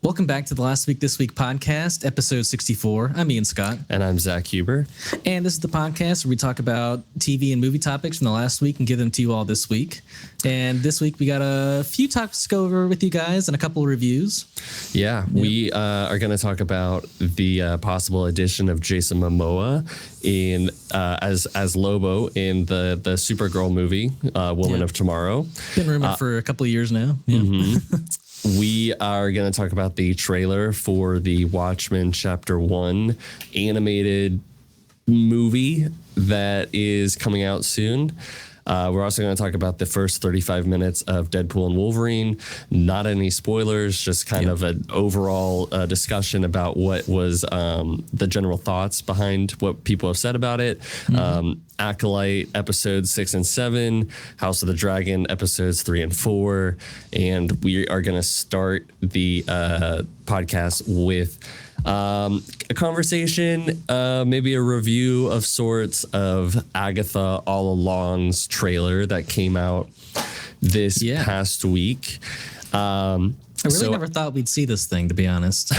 Welcome back to the Last Week This Week podcast, episode 64. I'm Ian Scott. And I'm Zack Huber. And this is the podcast where we talk about TV and movie topics from the last week and give them to you all this week. And this week we got a few topics to go over with you guys and a couple of reviews. Yeah, we are going to talk about the possible addition of Jason Momoa in as Lobo in the Supergirl movie, Woman of Tomorrow. Been rumored for a couple of years now. Yeah. Mm-hmm. We are going to talk about the trailer for the Watchmen Chapter 1 animated movie that is coming out soon. We're also going to talk about the first 35 minutes of Deadpool and Wolverine. Not any spoilers, just kind of an overall discussion about what was the general thoughts behind what people have said about it. Mm-hmm. Acolyte episodes 6 and 7, House of the Dragon episodes 3 and 4, and we are going to start the podcast with a conversation, maybe a review of sorts of Agatha All Along's trailer that came out this past week. I really never thought we'd see this thing, to be honest.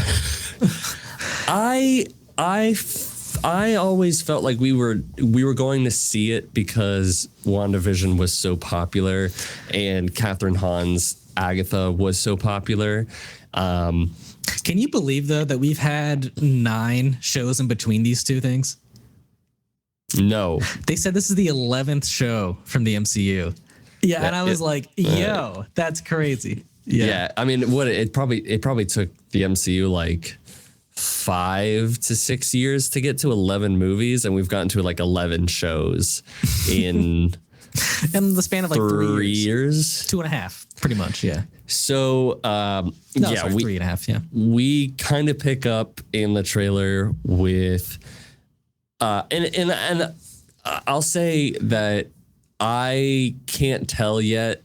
I always felt like we were going to see it because WandaVision was so popular and Catherine Hahn's Agatha was so popular. Can you believe, though, that we've had 9 shows in between these two things? No. They said this is the 11th show from the MCU. Yeah, and I was like, yo, that's crazy. Yeah, I mean, it probably took the MCU like 5 to 6 years to get to 11 movies, and we've gotten to like 11 shows in in the span of like 3 years. 2.5, pretty much, yeah. So, 3.5, yeah. We kind of pick up in the trailer with, and I'll say that I can't tell yet,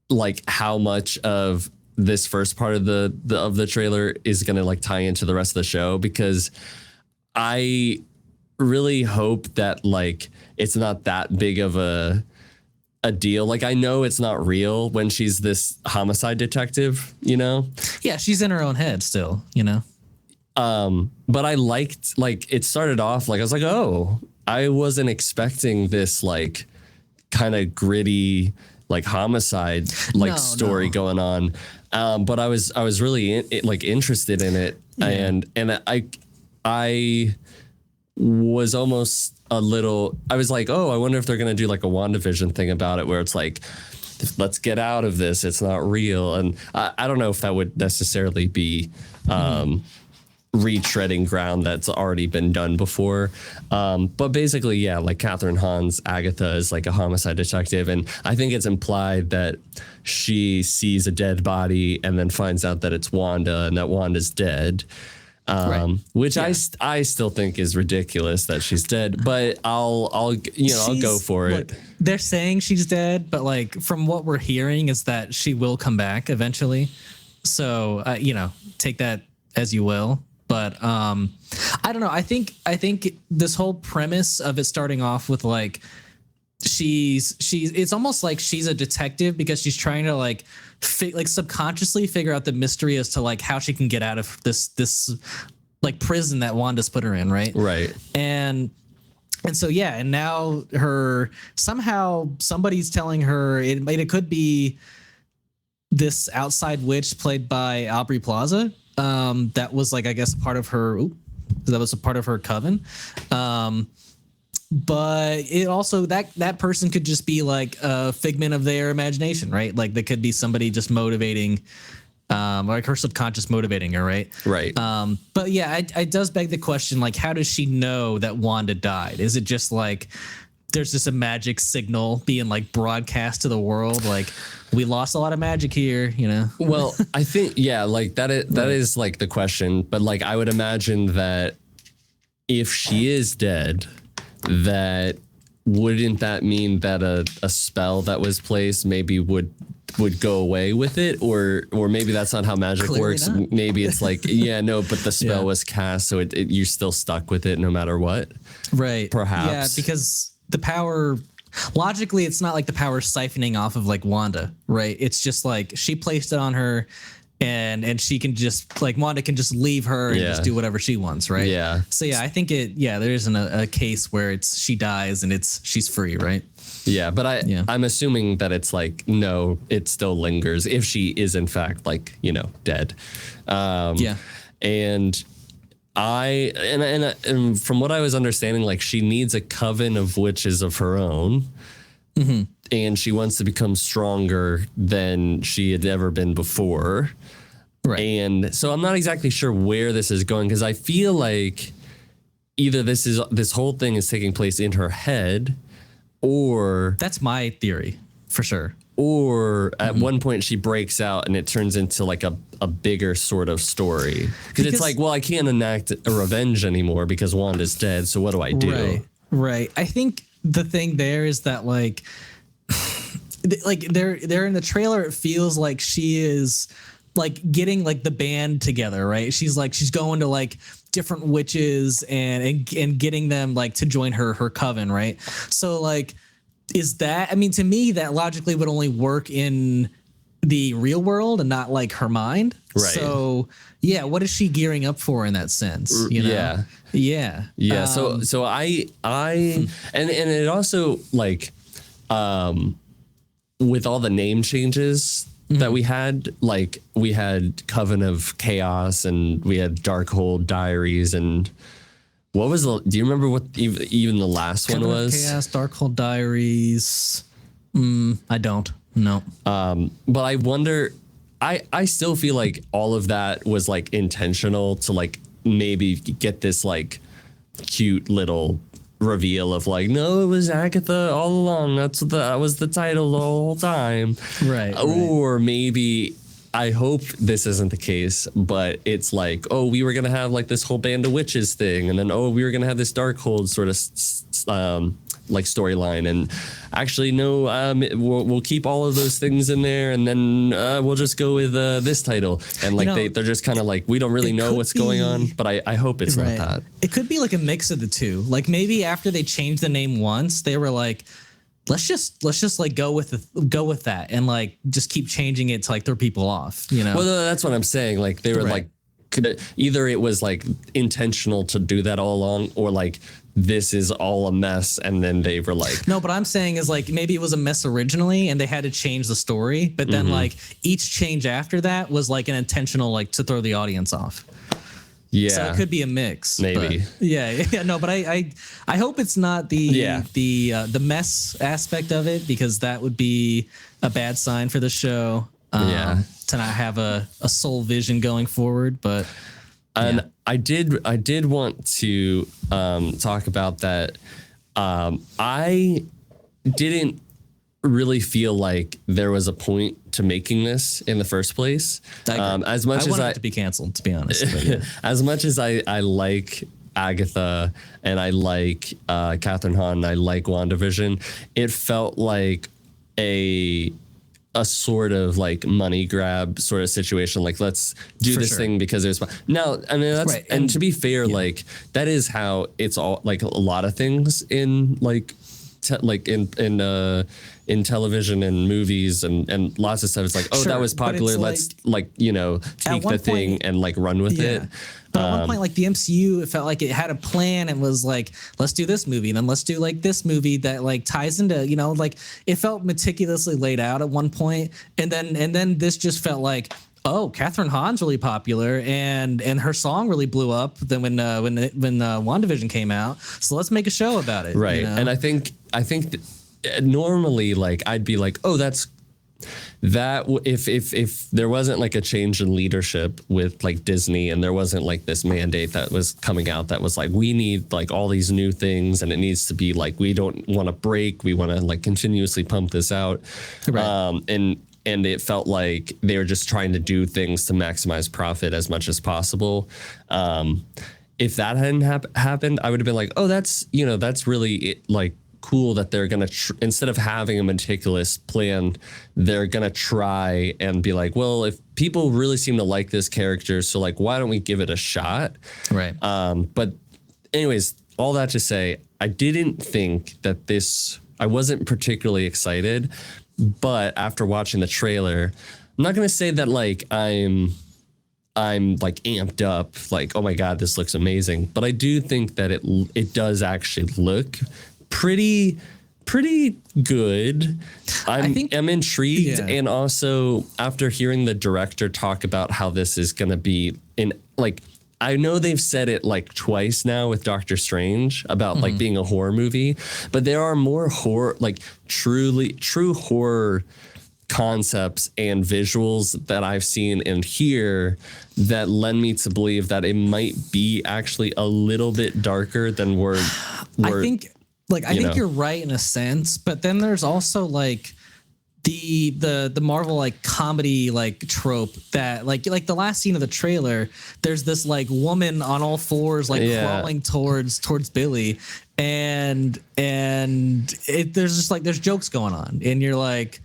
like how much of this first part of the trailer is going to like tie into the rest of the show, because I really hope that like it's not that big of a deal. Like, I know it's not real when she's this homicide detective, you know? Yeah, she's in her own head still, you know? But I liked, like, it started off like, I was like, oh, I wasn't expecting this like kind of gritty like homicide like story going on. But I was really interested in it. Yeah. And I was almost a little, I was like, oh, I wonder if they're going to do like a WandaVision thing about it where it's like, let's get out of this. It's not real. And I don't know if that would necessarily be retreading ground that's already been done before. But basically, yeah, like Catherine Hahn's Agatha is like a homicide detective. And I think it's implied that she sees a dead body and then finds out that it's Wanda and that Wanda's dead. Which I still think is ridiculous that she's dead, but I'll go for it. They're saying she's dead, but like from what we're hearing is that she will come back eventually. So, take that as you will. But I don't know. I think this whole premise of it starting off with like it's almost like she's a detective because she's trying to like subconsciously figure out the mystery as to like how she can get out of this like prison that Wanda's put her in, right? Right. And so and now somehow somebody's telling her it could be this outside witch played by Aubrey Plaza. That was like, I guess, part of her. That was a part of her coven. But it also that person could just be like a figment of their imagination, right? Like they could be somebody just motivating, like her subconscious motivating her, right? Right. But yeah, it does beg the question, like, how does she know that Wanda died? Is it just like there's just a magic signal being like broadcast to the world, like we lost a lot of magic here, you know? Well, I think like that is like the question, but like I would imagine that if she is dead, that wouldn't that mean that a spell that was placed maybe would go away with it, or maybe that's not how magic Clearly works. not. Maybe it's like but the spell was cast, so you're still stuck with it no matter what, right? Perhaps. Yeah, because the power, logically, it's not like the power siphoning off of like Wanda, right? It's just like she placed it on her and she can just like Wanda can just leave her and just do whatever she wants, right? Yeah. So yeah, I think there isn't a case where she dies and she's free, right? Yeah, but I'm assuming that it's like, no, it still lingers if she is in fact like, dead. And and from what I was understanding, like she needs a coven of witches of her own. Mm-hmm. And she wants to become stronger than she had ever been before. Right. And so I'm not exactly sure where this is going, because I feel like either this whole thing is taking place in her head, or that's my theory for sure. Or at one point she breaks out and it turns into like a bigger sort of story. Because it's like, well, I can't enact a revenge anymore because Wanda's dead. So what do I do? Right. I think the thing there is that like they're in the trailer, it feels like she is like getting like the band together, right? She's going to like different witches and getting them like to join her coven, right? So like, is that, I mean, to me, that logically would only work in the real world and not like her mind. Right. So yeah, what is she gearing up for in that sense? Yeah. So I and it also like, with all the name changes that we had, like we had Coven of Chaos and we had Darkhold Diaries, and what was do you remember what even the last Coven one was? Of Chaos, Darkhold Diaries. I don't know. But I wonder, I still feel like all of that was like intentional to like maybe get this like cute little reveal of like, no, it was Agatha all along. That was the title the whole time. Right. Or maybe, I hope this isn't the case, but it's like, oh, we were going to have like this whole band of witches thing. And then, oh, we were going to have this Darkhold sort of like storyline. And actually, no, we'll keep all of those things in there. And then we'll just go with this title. And like, they're just kind of like, we don't really know what's going on, but I hope it's not that. It could be like a mix of the two. Like maybe after they changed the name once, they were like, let's just like go with that and like just keep changing it to like throw people off, Well, that's what I'm saying. Like they were like, either it was like intentional to do that all along, or like this is all a mess, and then they were like, no. But I'm saying is like maybe it was a mess originally and they had to change the story, but then like each change after that was like an intentional like to throw the audience off. Yeah, so it could be a mix, maybe. No, but I hope it's not the mess aspect of it, because that would be a bad sign for the show. To not have a sole vision going forward, but I did want to talk about that. I didn't really feel like there was a point to making this in the first place. As much as it to be canceled, to be honest. As much as I like Agatha and I like Catherine Hahn, I like WandaVision, it felt like a sort of like money grab sort of situation. Like, let's do this thing because there's now. I mean, that's and to be fair, like that is how it's all like a lot of things in like in television and movies and lots of stuff. It's like, oh, that was popular. Let's take the thing and like run with it. But at one point, like the MCU, it felt like it had a plan and was like, let's do this movie, and then let's do like this movie that like ties into, like it felt meticulously laid out at one point, and then this just felt like, oh, Catherine Hahn's really popular, and her song really blew up. Then when WandaVision came out, so let's make a show about it, right? And I think normally, like I'd be like, oh, that's. That if there wasn't like a change in leadership with like Disney, and there wasn't like this mandate that was coming out that was like, we need like all these new things, and it needs to be like, we don't want to break, we want to like continuously pump this out, right. And it felt like they were just trying to do things to maximize profit as much as possible. If that hadn't happened, I would have been like, oh, that's really like cool that they're gonna instead of having a meticulous plan, they're gonna try and be like, well, if people really seem to like this character, so like, why don't we give it a shot, right? But anyways, all that to say, I didn't think that I wasn't particularly excited, but after watching the trailer, I'm not gonna say that like I'm like amped up, like, oh my God, this looks amazing. But I do think that it does actually look pretty good. I'm intrigued. Yeah. And also after hearing the director talk about how this is going to be like, I know they've said it like twice now with Doctor Strange about like being a horror movie, but there are more horror, like true horror concepts and visuals that I've seen and hear that lend me to believe that it might be actually a little bit darker than we're I think you're right in a sense, but then there's also like the Marvel like comedy like trope that like the last scene of the trailer, there's this like woman on all fours like crawling towards Billy, and there's just like there's jokes going on, and you're like,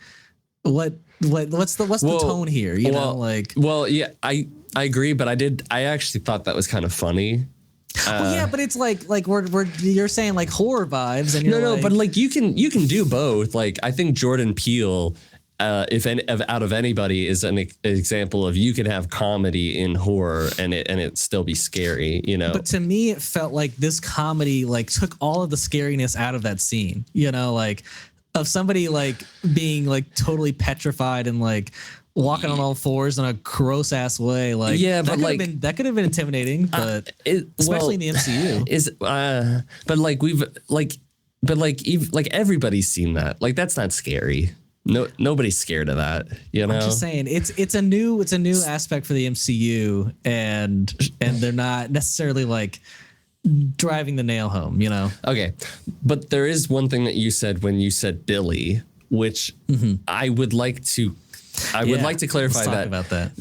what's the tone here? You know, like, well, yeah, I agree, but I actually thought that was kind of funny. Well, yeah, but it's like you're saying like horror vibes, and you're no, but like you can do both. Like I think Jordan Peele, out of anybody, is an example of you can have comedy in horror and it still be scary, you know. But to me, it felt like this comedy like took all of the scariness out of that scene, you know, like of somebody like being like totally petrified and like walking on all fours in a gross ass way, like but like that could have been intimidating, but especially in the MCU. But everybody's seen that. Like that's not scary. No, nobody's scared of that. You know, I'm just saying it's a new aspect for the MCU, and they're not necessarily like driving the nail home. You know. Okay, but there is one thing that you said when you said Billy, which I would like to. I would like to clarify about that.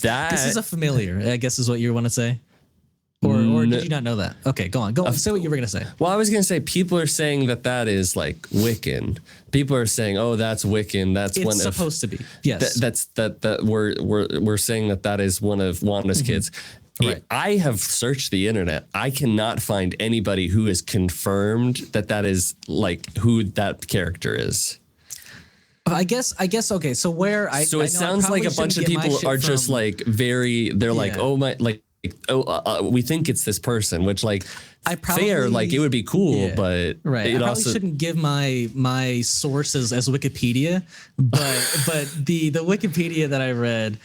That this is a familiar, I guess, is what you want to say, or did you not know that? Okay, go on. Say what you were gonna say. Well, I was gonna say people are saying that is like Wiccan. People are saying, oh, that's Wiccan. That's it's supposed to be. Yes, we're saying that is one of Wanda's kids. Right. I have searched the internet. I cannot find anybody who has confirmed that is like who that character is. I guess. Okay. So it sounds like a bunch of people are just like they're like, oh my, like, we think it's this person, which like it would be cool, but right. I probably shouldn't give my sources as Wikipedia, but the Wikipedia that I read,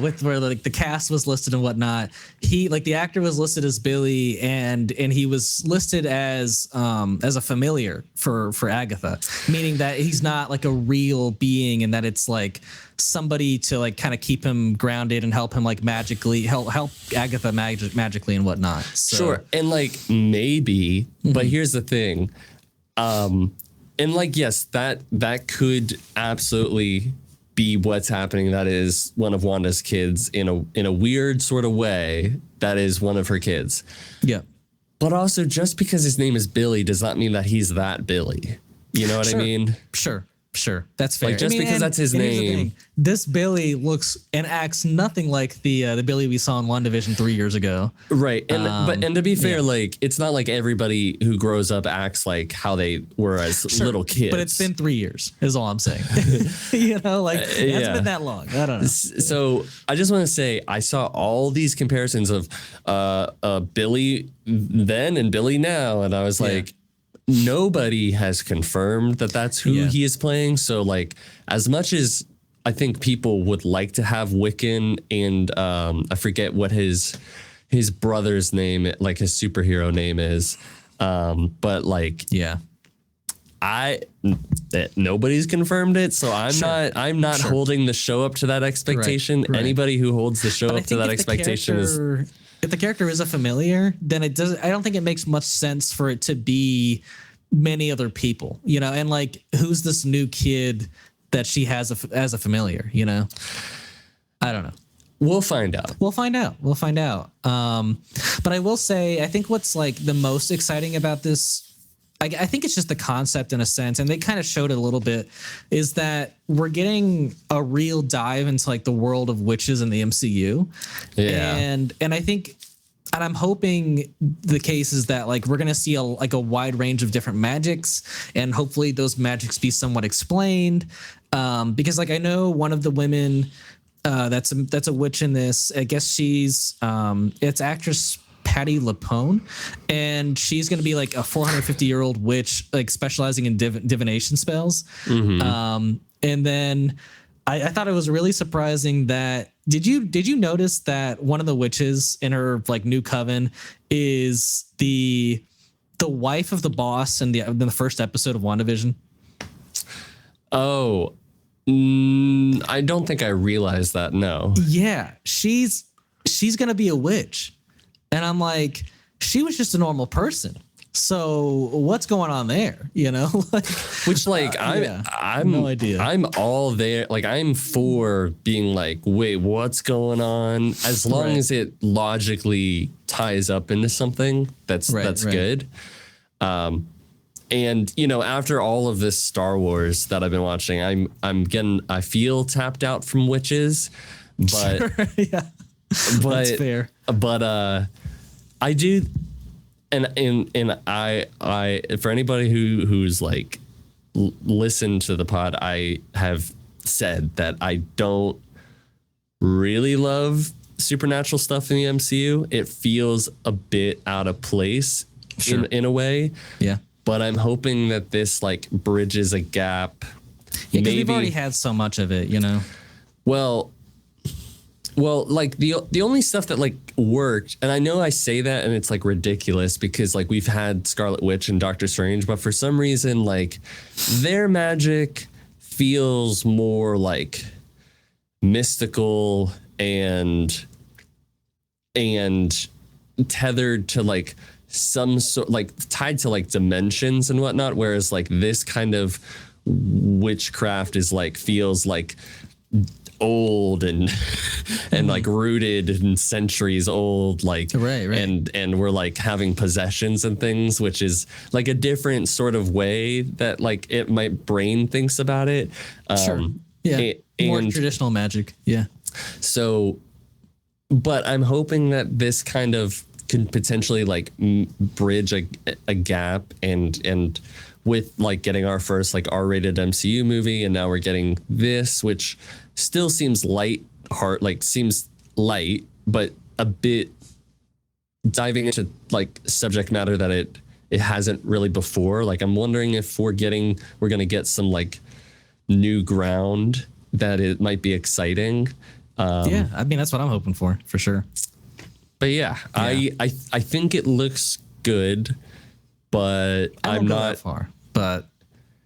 with where like the cast was listed and whatnot, he like the actor was listed as Billy, and he was listed as a familiar for Agatha, meaning that he's not like a real being, and that it's like somebody to like kind of keep him grounded and help him like magically help Agatha magically and whatnot. So. Sure, and like maybe, but here's the thing, and like yes, that could absolutely be what's happening. That is one of Wanda's kids in a weird sort of way. That is one of her kids. Yeah. But also, just because his name is Billy does not mean that he's that Billy. You know what I mean? Sure. That's fair. Like because that's his name. This Billy looks and acts nothing like the Billy we saw in WandaVision 3 years ago. Right. And to be fair, like it's not like everybody who grows up acts like how they were as little kids. But it's been 3 years, is all I'm saying. You know, like it hasn't been that long. I don't know. So I just want to say I saw all these comparisons of Billy then and Billy now, and I was like, nobody has confirmed that that's who he is playing. So like as much as I think people would like to have Wiccan and I forget what his brother's name, like his superhero name is. But like, nobody's confirmed it. So I'm not holding the show up to that expectation. Right. Anybody who holds the show up to that expectation is. If the character is a familiar, then it doesn't. I don't think it makes much sense for it to be many other people, you know. And like, who's this new kid that she has as a familiar? You know, I don't know. We'll find out. But I will say, I think what's like the most exciting about this, I think it's just the concept in a sense, and they kind of showed it a little bit, is that we're getting a real dive into like the world of witches in the MCU. Yeah. And I think, and I'm hoping the case is that like we're going to see a wide range of different magics, and hopefully those magics be somewhat explained. Because like I know one of the women that's a witch in this. I guess she's it's actress Patty LuPone, and she's going to be like a 450-year-old witch, like specializing in divination spells. And then I thought it was really surprising that did you notice that one of the witches in her like new coven is the wife of the boss in the first episode of WandaVision? Oh, I don't think I realized that. No. Yeah, she's gonna be a witch, and I'm like, she was just a normal person. So what's going on there? You know, like, which like I'm no idea. I'm all there. Like I'm for being like, wait, what's going on? As long as it logically ties up into something that's good. And you know, after all of this Star Wars that I've been watching, I feel tapped out from witches, but yeah, that's fair. But I do, and I for anybody who's like listened to the pod, I have said that I don't really love supernatural stuff in the MCU. It feels a bit out of place in a way. Yeah. But I'm hoping that this like bridges a gap. Yeah, because we've already had so much of it, you know. Well, like the only stuff that like worked, and I know I say that and it's like ridiculous because like we've had Scarlet Witch and Doctor Strange, but for some reason like their magic feels more like mystical and tethered to like some sort, like tied to like dimensions and whatnot, whereas like this kind of witchcraft is like feels like old and like rooted in centuries old, like right. and we're like having possessions and things, which is like a different sort of way that like my brain thinks about it. Yeah, more traditional magic. Yeah. So, but I'm hoping that this kind of can potentially like bridge a gap and with like getting our first like R-rated MCU movie, and now we're getting this, which still seems light, but a bit diving into like subject matter that it hasn't really before. Like I'm wondering if we're gonna get some like new ground that it might be exciting. Yeah, I mean that's what I'm hoping for sure. But yeah, I think it looks good, but I'm not that far. But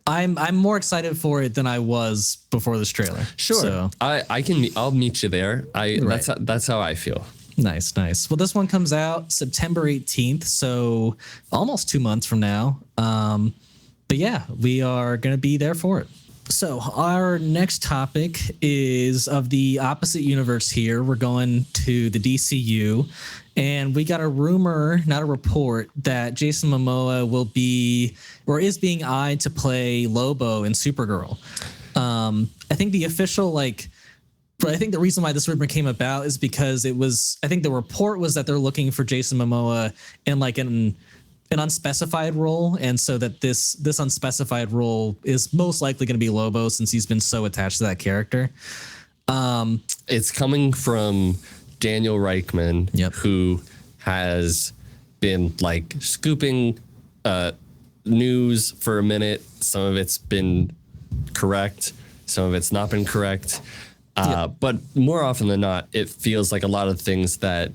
I'm more excited for it than I was before this trailer. Sure, so. I'll meet you there. That's how I feel. Nice. Well, this one comes out September 18th, so almost 2 months from now. But yeah, we are gonna be there for it. So our next topic is of the opposite universe here. We're going to the DCU, and we got a rumor, not a report, that Jason Momoa will be or is being eyed to play Lobo in Supergirl. I think the official I think the reason why this rumor came about is because I think the report was that they're looking for Jason Momoa in like an unspecified role, and so that this unspecified role is most likely going to be Lobo since he's been so attached to that character. It's coming from Daniel Reichman, who has been like scooping news for a minute. Some of it's been correct, some of it's not been correct. But more often than not, it feels like a lot of things that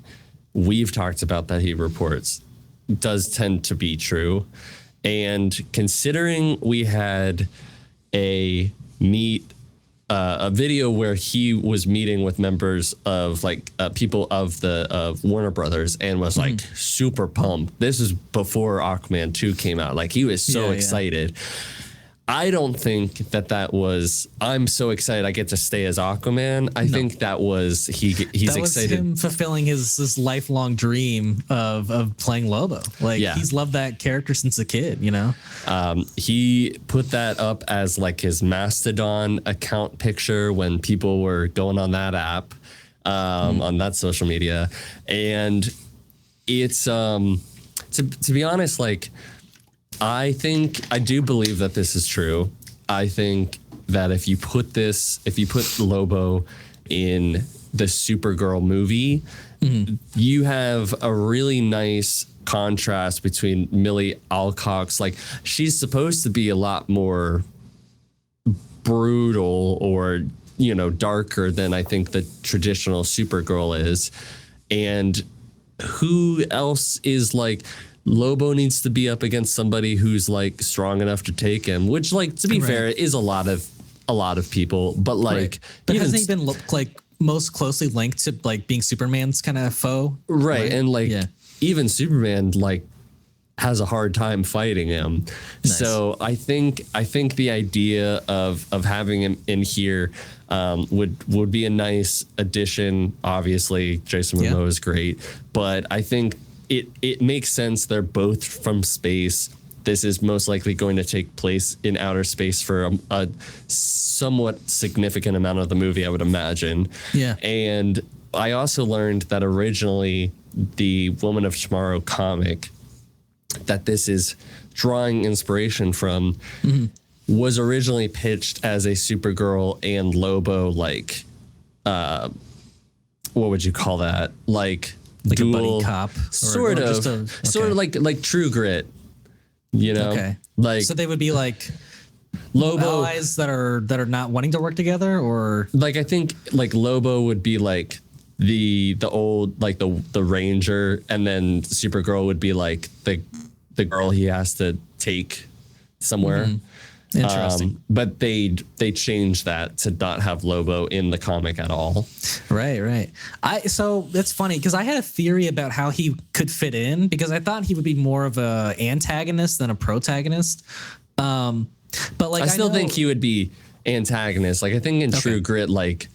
we've talked about that he reports does tend to be true. And considering we had a video where he was meeting with members of like people of Warner Brothers and was like super pumped. This is before Aquaman 2 came out. Like he was so excited. I don't think that was, I'm so excited I get to stay as Aquaman. I think that was, he's that was excited. Him fulfilling his lifelong dream of playing Lobo. Like he's loved that character since a kid, you know? He put that up as like his Mastodon account picture when people were going on that app, on that social media. And it's, to be honest, like, I do believe that this is true. I think that if you put Lobo in the Supergirl movie, you have a really nice contrast between Millie Alcock's, like, she's supposed to be a lot more brutal or, you know, darker than I think the traditional Supergirl is. And who else is like, Lobo needs to be up against somebody who's like strong enough to take him, which, like, to be fair, is a lot of people, but like, but hasn't he been like most closely linked to like being Superman's kind of foe? Right. And like, even Superman like has a hard time fighting him. Nice. So I think the idea of having him in here would be a nice addition. Obviously, Jason Momoa is great, but I think it makes sense. They're both from space. This is most likely going to take place in outer space for a somewhat significant amount of the movie, I would imagine. Yeah. And I also learned that originally the Woman of Tomorrow comic that this is drawing inspiration from was originally pitched as a Supergirl and Lobo, like, what would you call that? Like dual, a buddy cop, sort of like True Grit, you know? Okay. Like, so they would be like Lobo allies that are not wanting to work together, or like, I think like Lobo would be like the old, like the Ranger, and then Supergirl would be like the girl he has to take somewhere. Interesting. But they changed that to not have Lobo in the comic at all. Right. So that's funny because I had a theory about how he could fit in, because I thought he would be more of a antagonist than a protagonist. But like, I still think he would be antagonist. Like, I think in True Grit, like,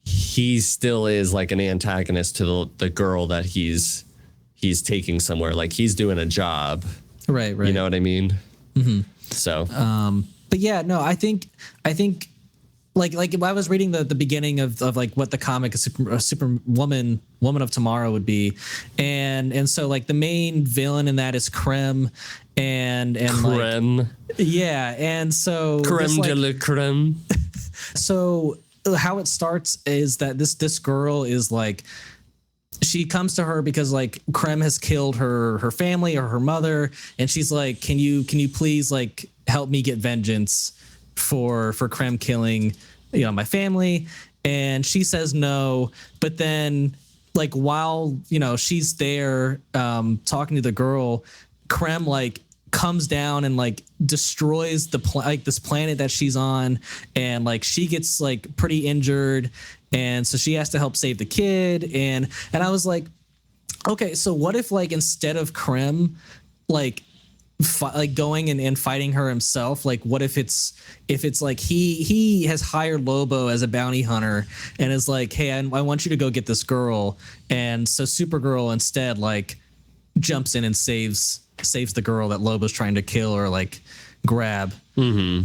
he still is like an antagonist to the girl that he's taking somewhere. Like, he's doing a job. Right. You know what I mean? So, but yeah, no, I think like if I was reading the beginning of like what the comic Woman of Tomorrow would be, and so like the main villain in that is Creme, and Creme, like, and so creme de la creme. So how it starts is that this girl is like, she comes to her because like Creme has killed her family or her mother, and she's like, can you please like help me get vengeance for Creme killing, you know, my family? And she says no, but then like while, you know, she's there talking to the girl, Creme like comes down and like destroys this planet that she's on, and like she gets like pretty injured, and so she has to help save the kid. And I was like, okay, so what if like instead of Creme like going and fighting her himself, like what if it's like he has hired Lobo as a bounty hunter and is like, hey, I want you to go get this girl, and so Supergirl instead like jumps in and saves the girl that Lobo's trying to kill or like grab. So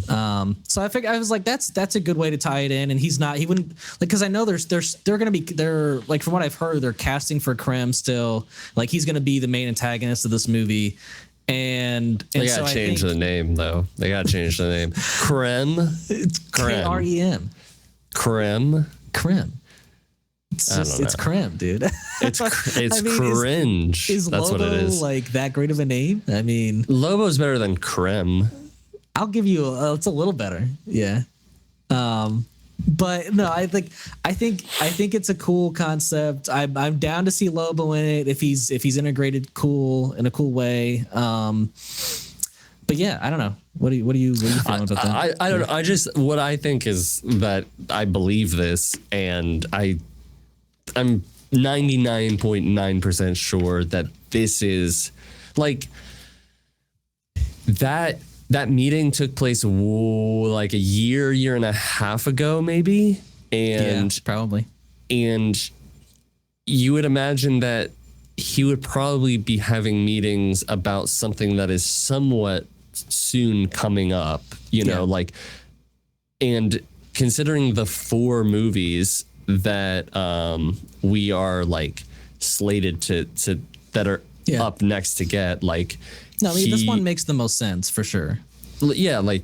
I figured, I was like, that's a good way to tie it in. And he wouldn't like, because I know they're like, from what I've heard, they're casting for Creme still, like he's gonna be the main antagonist of this movie. And they gotta change the name though. They gotta change the name. Creme. It's Krem. Creme. It's Creme, dude. It's I mean, cringe. Is That's Lobo what it is. Like that great of a name? I mean, Lobo's better than Creme. I'll give you it's a little better. Yeah. But no, I think it's a cool concept. I'm down to see Lobo in it if he's integrated in a cool way. But yeah, I don't know. What are you feeling about that? I don't know. I just, what I think is that I believe this, and I'm 99.9% sure that this is like that meeting took place like a year and a half ago, maybe. And yeah, probably. And you would imagine that he would probably be having meetings about something that is somewhat soon coming up, you know, like, and considering the 4 movies that we are like slated to that are up next to get, like, no, I mean, this one makes the most sense for sure. Yeah, like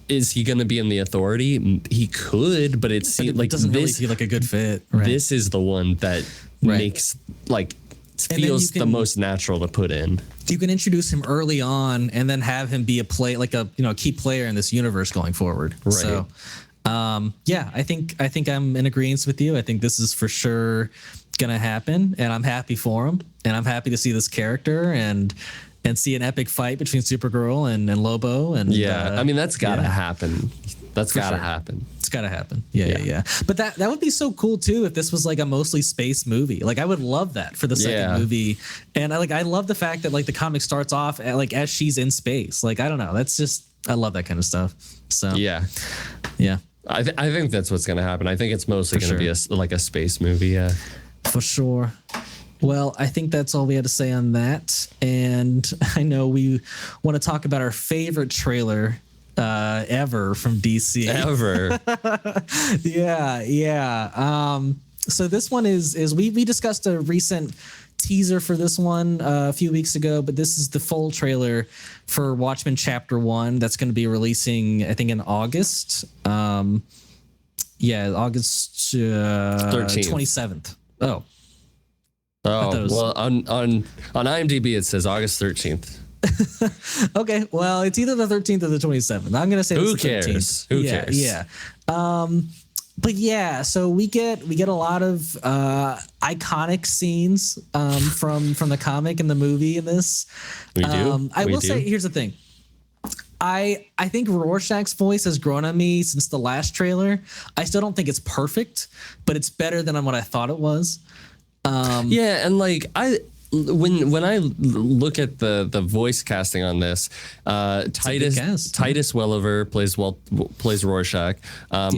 is he going to be in the Authority? He could, but it seems like doesn't really feel like a good fit. Right. This is the one that makes like feels the most natural to put in. You can introduce him early on and then have him be a key player in this universe going forward. Right. So I think I'm in agreement with you. I think this is for sure gonna happen, and I'm happy for him, and I'm happy to see this character and see an epic fight between Supergirl and Lobo. And I mean, that's gotta happen. That's gotta happen. It's gotta happen. Yeah. But that would be so cool too if this was like a mostly space movie. Like I would love that for the second movie. And I love the fact that like the comic starts off as she's in space. Like I don't know. That's just I love that kind of stuff. So yeah. I think that's what's gonna happen. I think it's mostly gonna be a space movie. Yeah, for sure. Well, I think that's all we had to say on that. And I know we want to talk about our favorite trailer ever from DC. Ever. Yeah. So this one is we discussed a recent teaser for this one a few weeks ago, but this is the full trailer for Watchmen Chapter 1 that's going to be releasing, I think, in August. August 27th. Oh, well, on IMDb it says August 13th. Okay, well, it's either the 13th or the 27th. I'm gonna say who it's the cares? 13th. Who cares? Yeah. But yeah, so we get a lot of iconic scenes from the comic and the movie in this. We do. I will say, here's the thing. I think Rorschach's voice has grown on me since the last trailer. I still don't think it's perfect, but it's better than what I thought it was. And like when I look at the voice casting on this, Titus Welliver plays Rorschach. I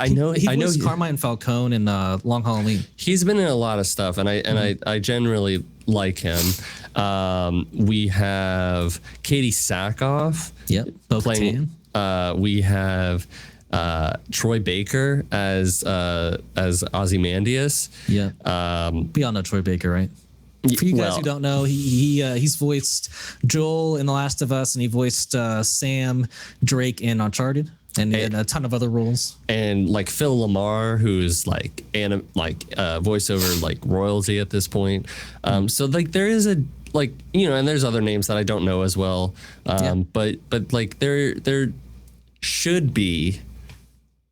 know he voiced Carmine Falcone in Long Halloween. He's been in a lot of stuff, and I generally like him. We have Katie Sackhoff. Yep, playing. We have Troy Baker as Ozymandias. Yeah. We all know Troy Baker, right? For you guys who don't know, he's voiced Joel in The Last of Us, and he voiced Sam Drake in Uncharted, and a ton of other roles. And like Phil Lamar, who's like voiceover like royalty at this point. So like there is and there's other names that I don't know as well. But like there should be,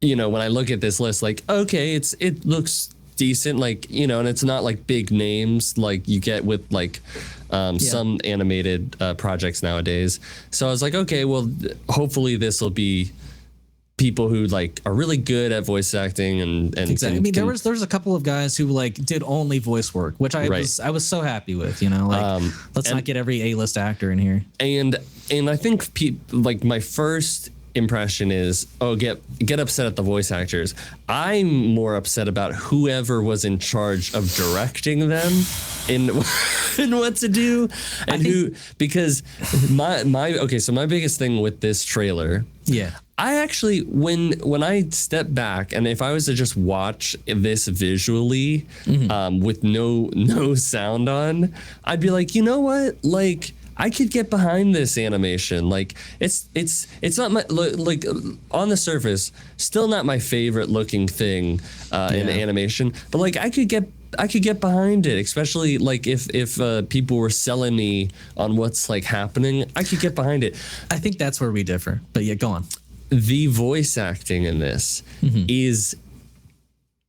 when I look at this list, like okay, it looks decent, and it's not like big names like you get with like some animated projects nowadays. So I was like, okay, well, hopefully this will be people who like are really good at voice acting and exactly. I mean, there was a couple of guys who like did only voice work, which I was so happy with. Let's not get every A-list actor in here. And I think like my first impression is, get upset at the voice actors. I'm more upset about whoever was in charge of directing them in what to do because my biggest thing with this trailer, I actually when I step back and if I was to just watch this visually with no sound on, I'd be like, you know what, like I could get behind this animation. Like it's not my like on the surface, still not my favorite looking thing in animation. But like I could get behind it, especially like if people were selling me on what's like happening. I could get behind it. I think that's where we differ. But yeah, go on. The voice acting in this is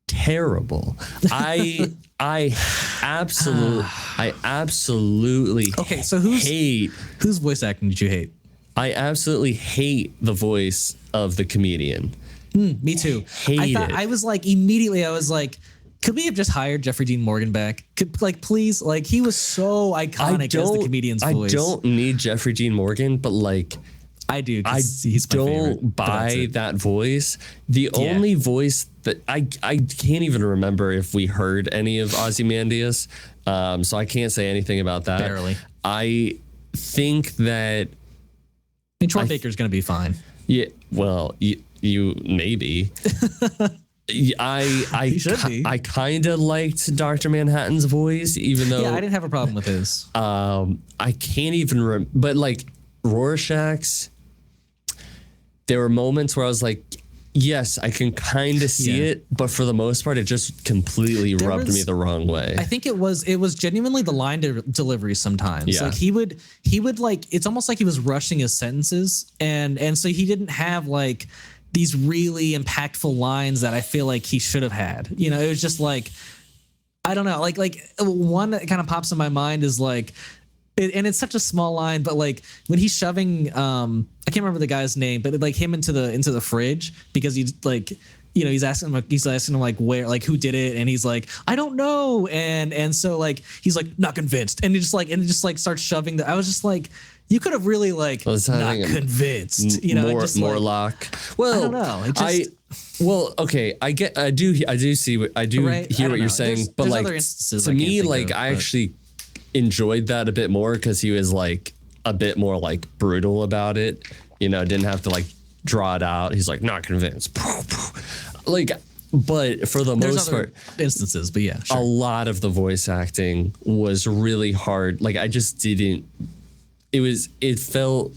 terrible. I absolutely okay. So whose voice acting did you hate? I absolutely hate the voice of the comedian. Me too. I was like, could we have just hired Jeffrey Dean Morgan back? Please, like he was so iconic as the comedian's voice. I don't need Jeffrey Dean Morgan, but like I do. He's my favorite, buy that voice. The only voice that I can't even remember if we heard any of Ozymandias, so I can't say anything about that. Barely. I think that. Troy Baker's going to be fine. Yeah. Well, you maybe. I kind of liked Dr. Manhattan's voice, even though I didn't have a problem with his. I can't even but like Rorschach's. there were moments where I was like, yes, I can kind of see it, but for the most part, it just completely rubbed me the wrong way. I think it was genuinely the line delivery sometimes. Yeah. Like he would like, it's almost like he was rushing his sentences, and so he didn't have like these really impactful lines that I feel like he should have had. You know, it was just like, I don't know, like one that kind of pops in my mind is like, and it's such a small line, but like when he's shoving, I can't remember the guy's name, but like him into the fridge because he's like, you know, he's asking him like where, like who did it, and he's like, I don't know, and so like he's like not convinced, and it just like starts shoving I was just like, you could have really like not convinced, you know, Morlock. Well, I don't know. Well, okay, I do see what hear what you're saying, but like to me, like I actually enjoyed that a bit more because he was like a bit more like brutal about it, you know, didn't have to like draw it out. He's like not convinced, like, but for the most part, instances, but yeah, a lot of the voice acting was really hard. Like I just didn't. It felt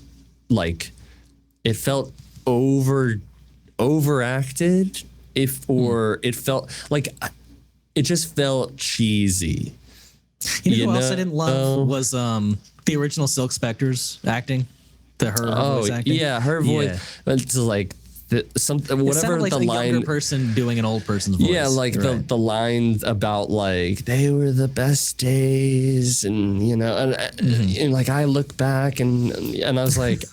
overacted. It felt like it just felt cheesy. You know who else I didn't love was the original Silk Spectre's acting. Her voice acting. Yeah, her voice. It's like whatever like the a line. Younger person doing an old person's voice. Yeah, like the line about like they were the best days, and you know, and like I look back and I was like,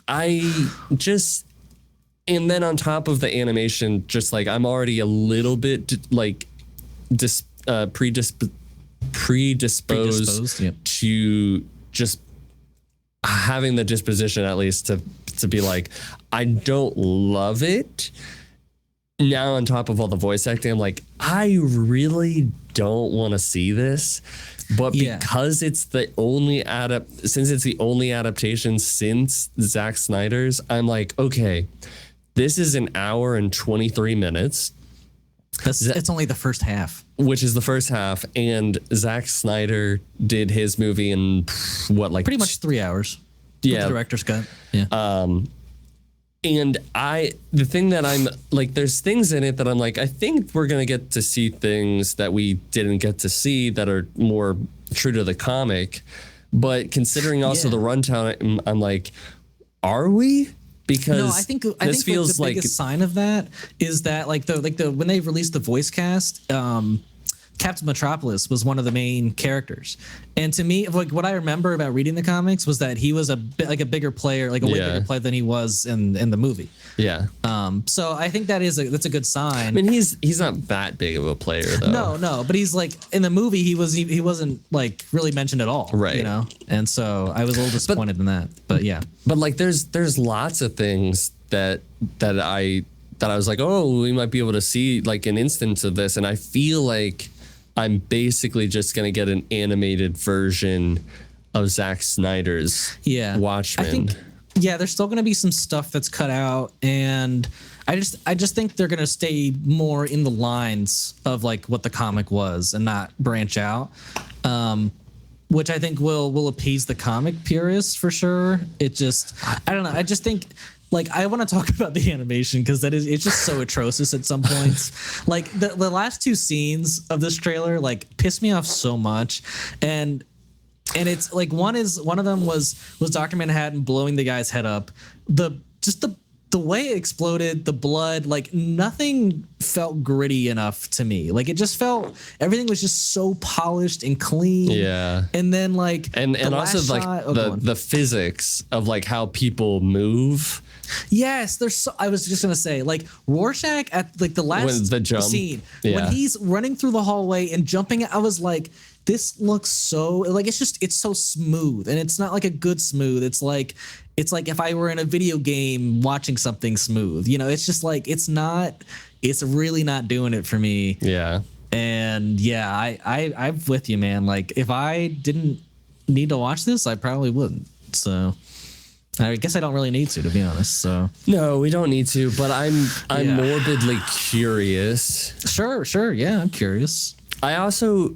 and then on top of the animation, just like I'm already a little bit like predisposed to just having the disposition at least to be like, I don't love it. Now on top of all the voice acting, I'm like, I really don't want to see this. But because it's the only adaptation since Zack Snyder's, I'm like, okay, this is an hour and 23 minutes. It's only the first half. Which is the first half, and Zack Snyder did his movie in what, like pretty much 3 hours. Yeah, with the director's cut. Yeah. And the thing that I'm like, there's things in it that I'm like, I think we're gonna get to see things that we didn't get to see that are more true to the comic, but considering also the runtime, I'm like, are we? Because I think feels the biggest sign of that is that like the when they released the voice cast, Captain Metropolis was one of the main characters, and to me, like what I remember about reading the comics was that he was a bigger player, like a way bigger player than he was in the movie. Yeah. So I think that's a good sign. I mean, he's not that big of a player though. No, but he's like in the movie he wasn't like really mentioned at all. Right. You know, and so I was a little disappointed in that. But yeah. But like there's lots of things that I was like, oh, we might be able to see like an instance of this, and I feel like I'm basically just gonna get an animated version of Zack Snyder's Watchmen. I think, there's still gonna be some stuff that's cut out, and I just think they're gonna stay more in the lines of like what the comic was and not branch out, which I think will appease the comic purists for sure. It just, I don't know. I just think. Like, I want to talk about the animation because it's just so atrocious at some points. Like the last two scenes of this trailer like piss me off so much, and it's like one of them was Dr. Manhattan blowing the guy's head up. The way it exploded, the blood, like nothing felt gritty enough to me. Like it just felt everything was just so polished and clean. Yeah. And then like and also like the physics of like how people move. Yes, I was just gonna say, like Rorschach at like the last scene when he's running through the hallway and jumping. I was like, this looks so like it's so smooth, and it's not like a good smooth. It's like if I were in a video game watching something smooth. You know, it's just like it's really not doing it for me. Yeah. And I'm with you, man. Like if I didn't need to watch this, I probably wouldn't. So. I guess I don't really need to be honest. So no, we don't need to. But I'm morbidly curious. Sure. Yeah, I'm curious. I also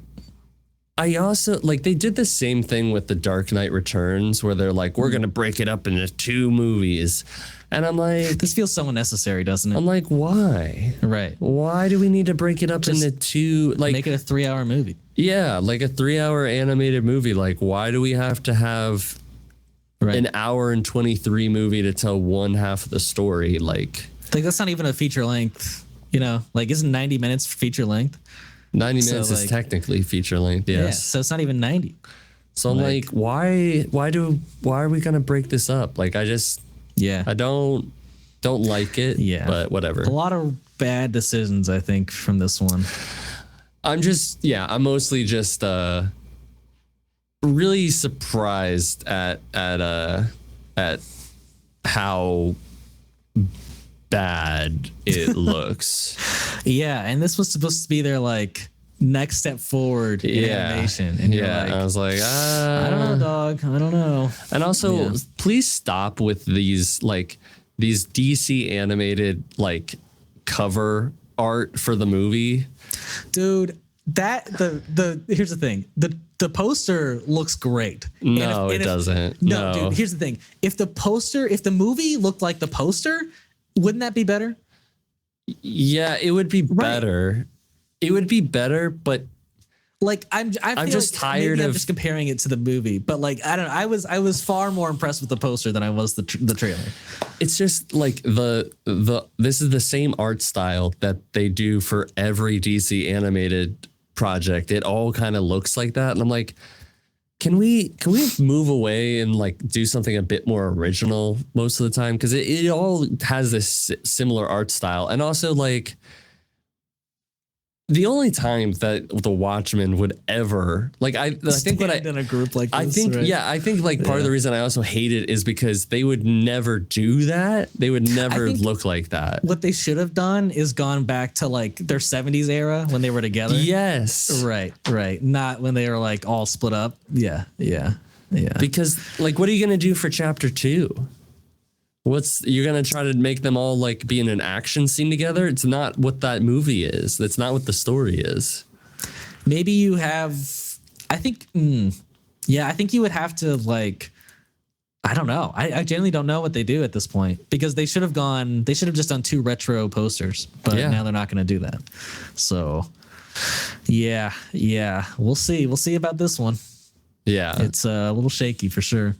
like they did the same thing with The Dark Knight Returns, where they're like, we're gonna break it up into 2 movies. And I'm like, this feels so unnecessary, doesn't it? I'm like, why? Right. Why do we need to break it up Just into two? Like, make it a 3-hour movie. yeah, like a 3-hour animated movie. Like, why do we have to have an hour and 23 movie to tell one half of the story? Like that's not even a feature length, you know, like isn't 90 minutes feature length? 90 minutes is technically feature length. Yes. Yeah, so it's not even 90. So I'm like, why are we going to break this up? Like, I don't like it. Yeah. But whatever. A lot of bad decisions, I think, from this one. I'm mostly just really surprised at how bad it looks. Yeah, and this was supposed to be their like next step forward in animation. And you're like, I was like, I don't know, dog. I don't know. And also, please stop with these DC animated like cover art for the movie. Dude, here's the thing. The poster looks great. No, it doesn't. No, dude, here's the thing. If the movie looked like the poster, wouldn't that be better? Yeah, it would be better. It would be better, but like I'm just tired of. I'm just comparing it to the movie, but like I don't know. I was far more impressed with the poster than I was the trailer. It's just like this is the same art style that they do for every DC animated project. It all kind of looks like that, and I'm like, can we move away and like do something a bit more original most of the time? Because it all has this similar art style, and also like. The only time that the Watchmen would ever like I think what in a group like this, I think right? I think like part of the reason I also hate it is because they would never do that. They would never look like that. What they should have done is gone back to like their 70s era when they were together. Yes. Right. Not when they were like all split up. Yeah. Because like what are you gonna do for chapter 2? You're going to try to make them all like be in an action scene together? It's not what that movie is. That's not what the story is. Maybe you have, I think you would have to like, I don't know. I genuinely don't know what they do at this point because they should have just done 2 retro posters, but now they're not going to do that. So yeah. We'll see. We'll see about this one. Yeah. It's a little shaky for sure.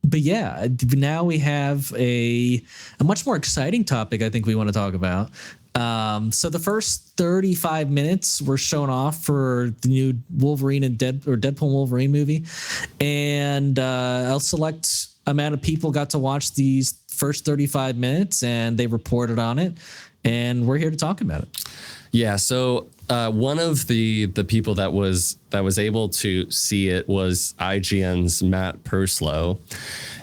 But yeah, now we have a much more exciting topic I think we want to talk about. So the first 35 minutes were shown off for the new Wolverine and Deadpool Wolverine movie. And a select amount of people got to watch these first 35 minutes and they reported on it. And we're here to talk about it. Yeah, so one of the people that was able to see it was IGN's Matt Purslow,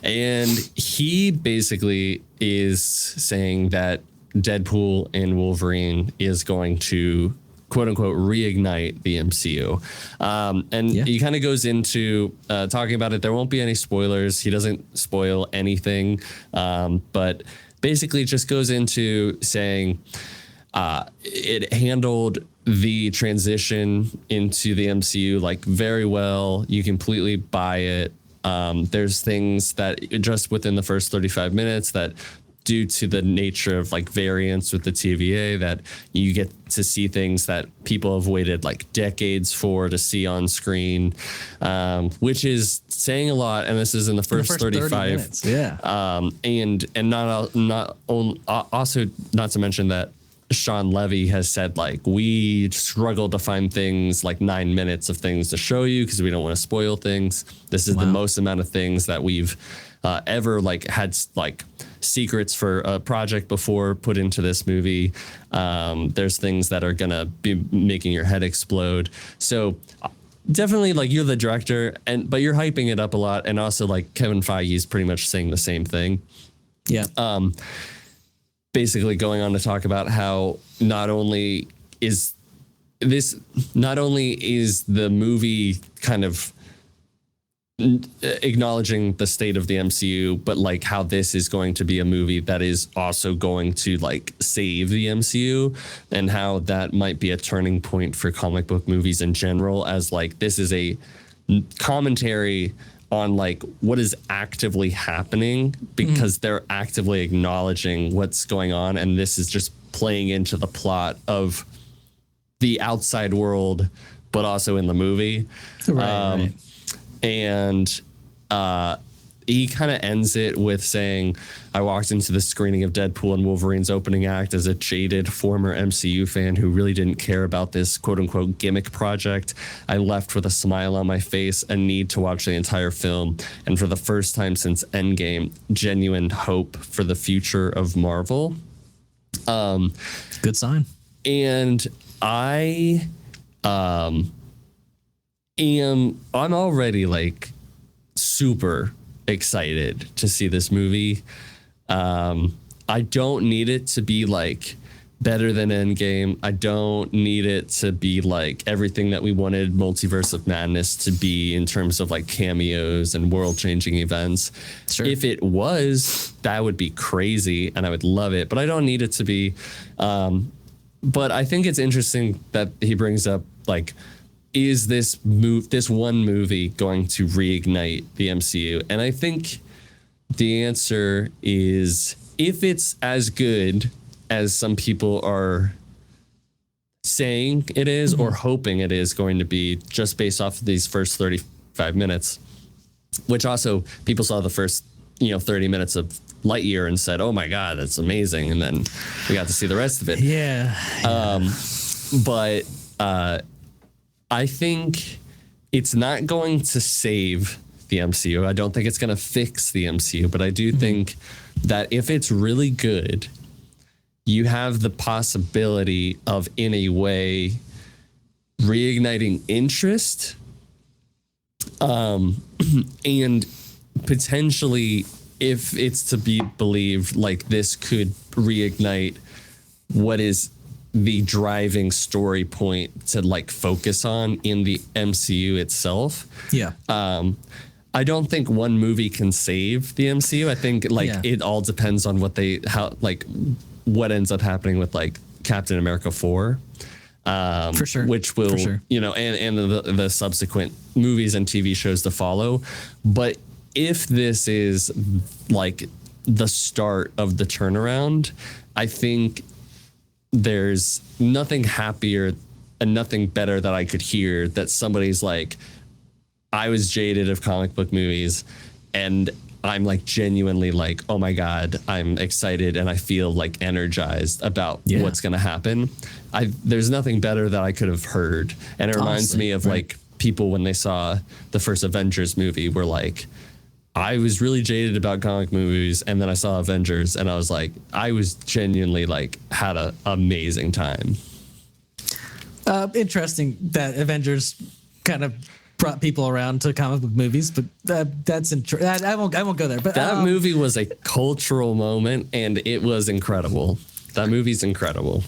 and he basically is saying that Deadpool and Wolverine is going to quote unquote reignite the MCU, and he kind of goes into talking about it. There won't be any spoilers. He doesn't spoil anything, but basically just goes into saying. It handled the transition into the MCU like very well. You completely buy it. There's things that just within the first 35 minutes that due to the nature of like variants with the TVA that you get to see things that people have waited like decades for to see on screen, which is saying a lot. And this is in the first 35 minutes. Yeah. And also not to mention that Sean Levy has said like we struggle to find things like 9 minutes of things to show you because we don't want to spoil things. This is the most amount of things that we've ever like had like secrets for a project before put into this movie. There's things that are gonna be making your head explode. So definitely like you're the director but you're hyping it up a lot, and also like Kevin Feige is pretty much saying the same thing. Yeah. Basically going on to talk about how not only is the movie kind of acknowledging the state of the MCU, but like how this is going to be a movie that is also going to like save the MCU, and how that might be a turning point for comic book movies in general, as like this is a commentary on like what is actively happening, because they're actively acknowledging what's going on, and this is just playing into the plot of the outside world, but also in the movie. Right. And he kind of ends it with saying, I walked into the screening of Deadpool and Wolverine's opening act as a jaded former MCU fan who really didn't care about this quote unquote gimmick project. I left with a smile on my face, a need to watch the entire film, and for the first time since Endgame, genuine hope for the future of Marvel. Good sign. And I'm already like super excited to see this movie. I don't need it to be like better than Endgame. I don't need it to be like everything that we wanted Multiverse of Madness to be in terms of like cameos and world-changing events. Sure. If it was, that would be crazy and I would love it, but I don't need it to be. But I think it's interesting that he brings up like, is this one movie going to reignite the MCU? And I think the answer is, if it's as good as some people are saying it is, or hoping it is going to be, just based off of these first 35 minutes, which also people saw the first 30 minutes of Lightyear and said, oh my God, that's amazing. And then we got to see the rest of it. Yeah. But I think it's not going to save the MCU. I don't think it's going to fix the MCU, but I do think that if it's really good, you have the possibility of, in a way, reigniting interest, and potentially, if it's to be believed, like this could reignite what is the driving story point to like focus on in the MCU itself. Yeah. I don't think one movie can save the MCU. I think it all depends on what ends up happening with like Captain America 4. For sure. Which will, and the subsequent movies and TV shows to follow. But if this is like the start of the turnaround, I think there's nothing happier and nothing better that I could hear that somebody's like, I was jaded of comic book movies and I'm like genuinely like, oh my God, I'm excited and I feel like energized about what's going to happen. There's nothing better that I could have heard. And it reminds me of like people when they saw the first Avengers movie were like, I was really jaded about comic movies, and then I saw Avengers and I was like, I was genuinely like had an amazing time. Interesting that Avengers kind of brought people around to comic book movies, but that's I won't go there. But that movie was a cultural moment, and it was incredible. That movie's incredible.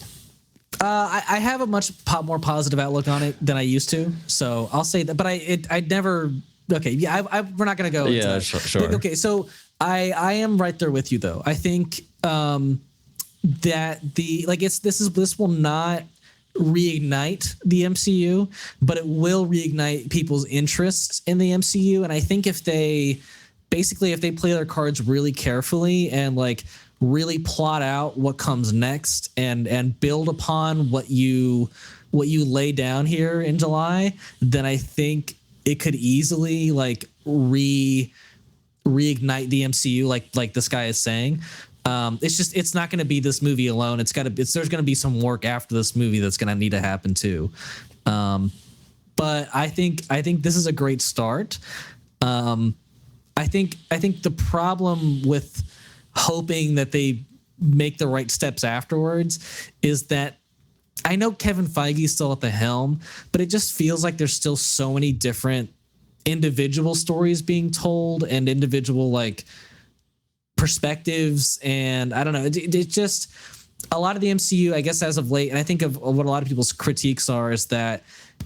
I have a much more positive outlook on it than I used to, so I'll say that. But I never. Okay, yeah, we're not gonna go. Yeah, sure. Okay, so I am right there with you though. I think that this will not reignite the MCU, but it will reignite people's interests in the MCU. And I think if they play their cards really carefully and like really plot out what comes next and build upon what you lay down here in July, then I think it could easily like reignite the MCU, like this guy is saying. It's not going to be this movie alone. There's going to be some work after this movie that's going to need to happen too. But I think this is a great start. I think the problem with hoping that they make the right steps afterwards is that I know Kevin Feige's still at the helm, but it just feels like there's still so many different individual stories being told and individual like perspectives. And I don't know, it just, a lot of the MCU, I guess as of late, and I think of what a lot of people's critiques are, is that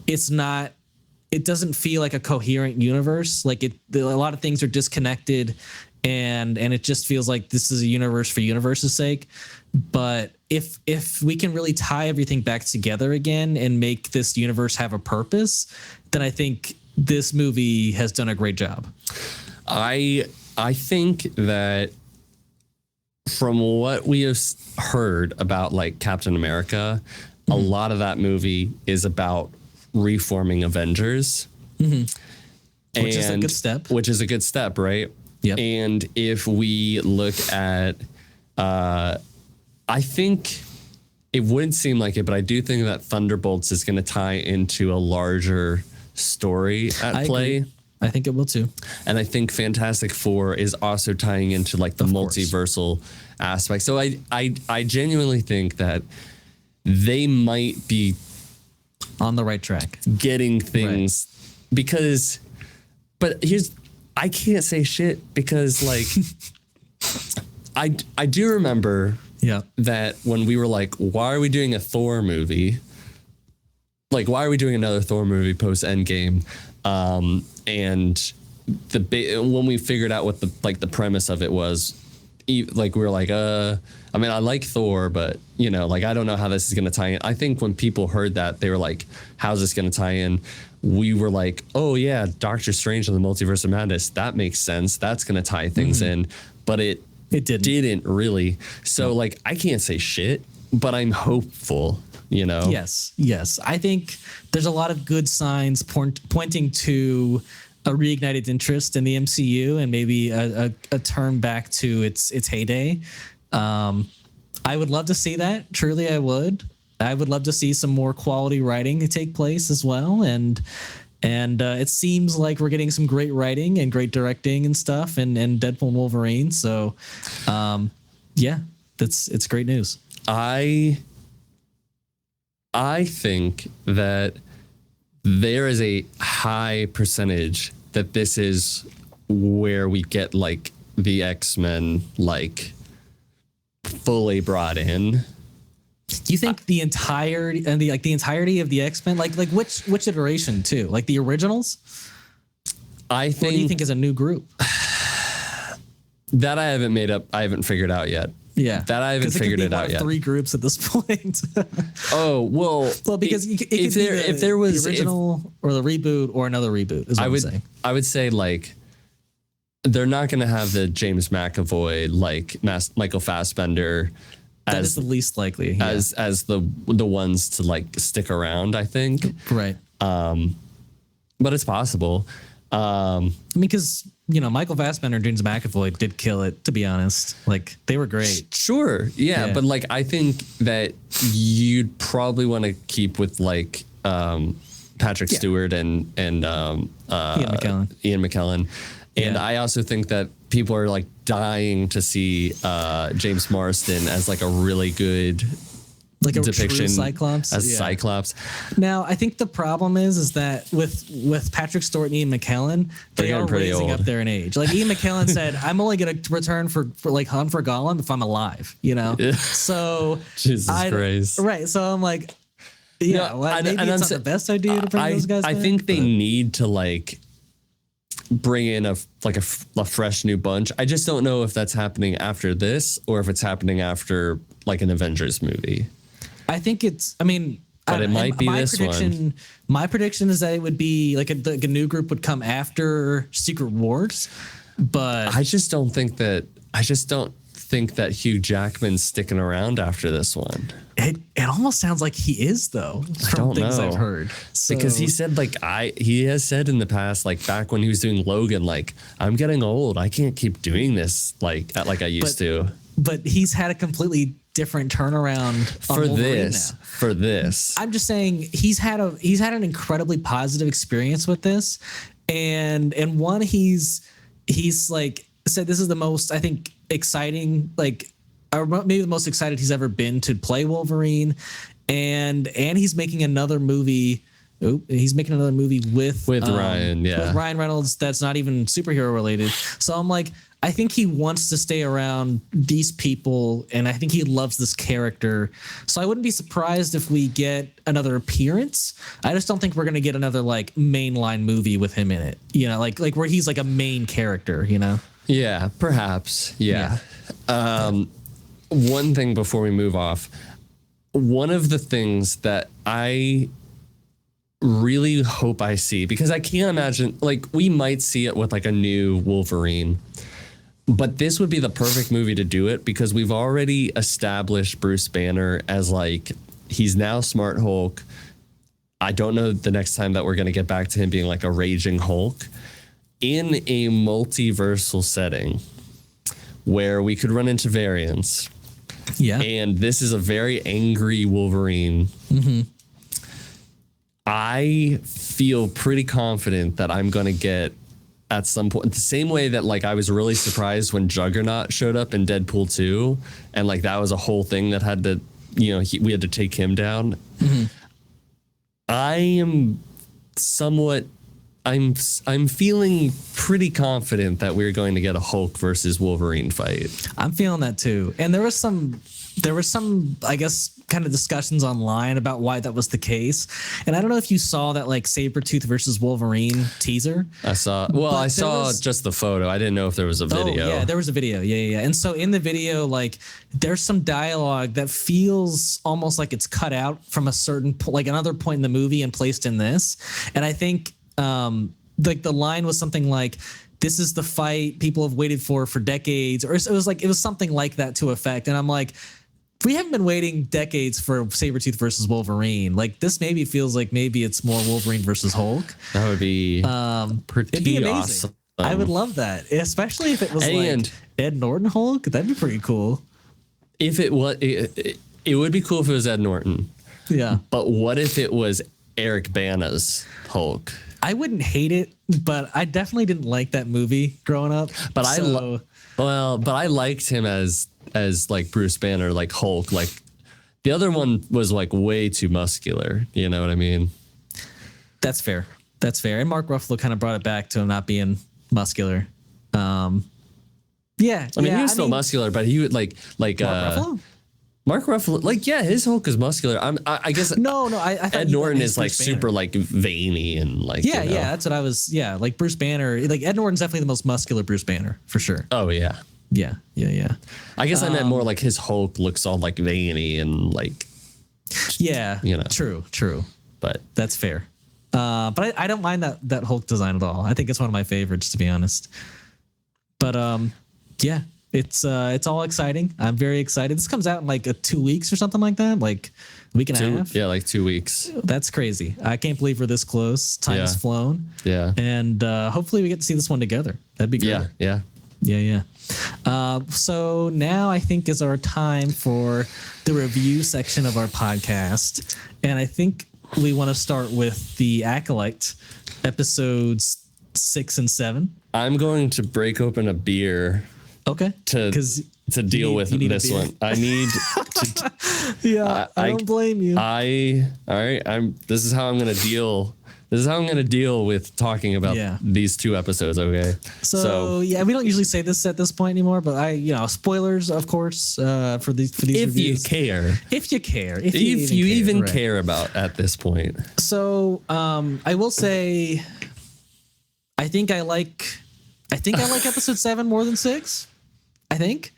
it doesn't feel like a coherent universe. Like a lot of things are disconnected and it just feels like this is a universe for universe's sake. But if we can really tie everything back together again and make this universe have a purpose, then I think this movie has done a great job. I think that from what we have heard about like Captain America, a lot of that movie is about reforming Avengers. Which is a good step. Which is a good step, right? Yep. And if we look at, I think it wouldn't seem like it, but I do think that Thunderbolts is going to tie into a larger story at play. Agree. I think it will too. And I think Fantastic Four is also tying into like the multiversal aspect. So I genuinely think that they might be on the right track, getting things because, but I can't say shit because like, I do remember that when we were like, why are we doing a Thor movie? Like, why are we doing another Thor movie post Endgame? And when we figured out what the premise of it was, like we were like, I mean, I like Thor, but you know, like I don't know how this is going to tie in. I think when people heard that, they were like, how's this going to tie in? We were like, oh yeah, Doctor Strange and the Multiverse of Madness. That makes sense. That's going to tie things in, but it didn't really. So like, I can't say shit, but I'm hopeful. You know? Yes. I think there's a lot of good signs pointing to a reignited interest in the MCU and maybe a turn back to its heyday. I would love to see that. Truly, I would. I would love to see some more quality writing take place as well. And it seems like we're getting some great writing and great directing and stuff and Deadpool and Wolverine. So, it's great news. I think that there is a high percentage that this is where we get like the X-Men like fully brought in. Do you think the entirety of the X-Men, like which iteration too? Like the originals? I think. Or do you think is a new group? That I haven't figured out yet. Yeah, that I haven't figured it out yet. 3 groups at this point. Oh well, because if there was the original or the reboot or another reboot, is what I'm saying. I would say like they're not going to have the James McAvoy like Michael Fassbender. That is the least likely as the ones to like stick around. I think right. But it's possible. I mean, because Michael Fassbender and James McAvoy did kill it. To be honest, like they were great. Sure, yeah. But like I think that you'd probably want to keep with like Patrick Stewart and Ian McKellen. And I also think that people are like dying to see James Marsden as like a really good depiction, a true Cyclops. Cyclops. Now, I think the problem is that with Patrick Stewart and Ian McKellen, they are raising up there in age. Like Ian McKellen said, I'm only going to return for like Hunt for Gollum if I'm alive. So Jesus Christ. Right. So I'm like, maybe it's not the best idea to bring those guys back. I think they need to like bring in a fresh new bunch. I just don't know if that's happening after this or if it's happening after like an Avengers movie. I think it might be this one. My prediction is that it would be like a new group would come after Secret Wars, but I just don't think that Hugh Jackman's sticking around after this one. It almost sounds like he is though. From things I've heard, because he said he has said in the past, like back when he was doing Logan, like I'm getting old, I can't keep doing this like I used to. But he's had a completely different turnaround for this. I'm just saying he's had an incredibly positive experience with this, and one he's like said this is the most, I think, exciting, like or maybe the most excited he's ever been to play Wolverine, and he's making another movie. He's making another movie with Ryan, with Ryan Reynolds. That's not even superhero related. So I'm like, I think he wants to stay around these people, and I think he loves this character. So I wouldn't be surprised if we get another appearance. I just don't think we're gonna get another like mainline movie with him in it. Like where he's like a main character. Yeah, perhaps. Yeah. One thing before we move off, one of the things that I really hope I see, because I can't imagine, like, we might see it with like a new Wolverine, but this would be the perfect movie to do it, because we've already established Bruce Banner as like, he's now Smart Hulk. I don't know the next time that we're going to get back to him being like a raging Hulk in a multiversal setting where we could run into variants. Yeah. And this is a very angry Wolverine. Mm-hmm. I feel pretty confident that I'm going to get at some point, the same way that like I was really surprised when Juggernaut showed up in Deadpool 2, and like that was a whole thing that had to, you know, we had to take him down. Mm-hmm. I am somewhat, I'm feeling pretty confident that we're going to get a Hulk versus Wolverine fight. I'm feeling that too. And there was some, I guess, kind of discussions online about why that was the case. And I don't know if you saw that like Sabretooth versus Wolverine teaser. I saw just the photo. I didn't know if there was a video. Oh, yeah, there was a video. Yeah. And so in the video, like there's some dialogue that feels almost like it's cut out from a certain, like another point in the movie and placed in this. And I think like the line was something like, "This is the fight people have waited for decades," or it was something like that to effect. And I'm like, we haven't been waiting decades for Sabretooth versus Wolverine. Like this maybe feels like maybe it's more Wolverine versus Hulk. That would be pretty it'd be amazing. Awesome. I would love that, especially if it was like Ed Norton Hulk. That'd be pretty cool. If it was, it would be cool if it was Ed Norton. Yeah. But what if it was Eric Bana's Hulk? I wouldn't hate it, but I definitely didn't like that movie growing up. But I liked him as like Bruce Banner, like Hulk. Like the other one was like way too muscular. You know what I mean? That's fair. And Mark Ruffalo kind of brought it back to him not being muscular. Yeah. I mean, he was still muscular, but he would like Mark Ruffalo? Mark Ruffalo, like, yeah, his Hulk is muscular. I guess no. I thought Ed Norton is like super like veiny and like yeah. That's what I was. Yeah, like Bruce Banner, like Ed Norton's definitely the most muscular Bruce Banner for sure. Oh yeah. I guess I meant more like his Hulk looks all like veiny and like. Yeah. You know. True. But that's fair. But I don't mind that Hulk design at all. I think it's one of my favorites, to be honest. But yeah. It's all exciting. I'm very excited. This comes out in like 2 weeks or something like that, like a week and a half. Yeah, like 2 weeks. That's crazy. I can't believe we're this close. Time has flown. Yeah. And hopefully we get to see this one together. That'd be great. Yeah. So now I think is our time for the review section of our podcast. And I think we want to start with the Acolyte episodes 6 and 7. I'm going to break open a beer. Okay. To deal with this one. I need to. Yeah, I don't blame you. All right. This is how I'm going to deal. This is how I'm going to deal with talking about these 2 episodes. Okay. So yeah, we don't usually say this at this point anymore, but spoilers, of course, for these if reviews. If you even care about at this point. So I will say, I think I like episode 7 more than 6. I think,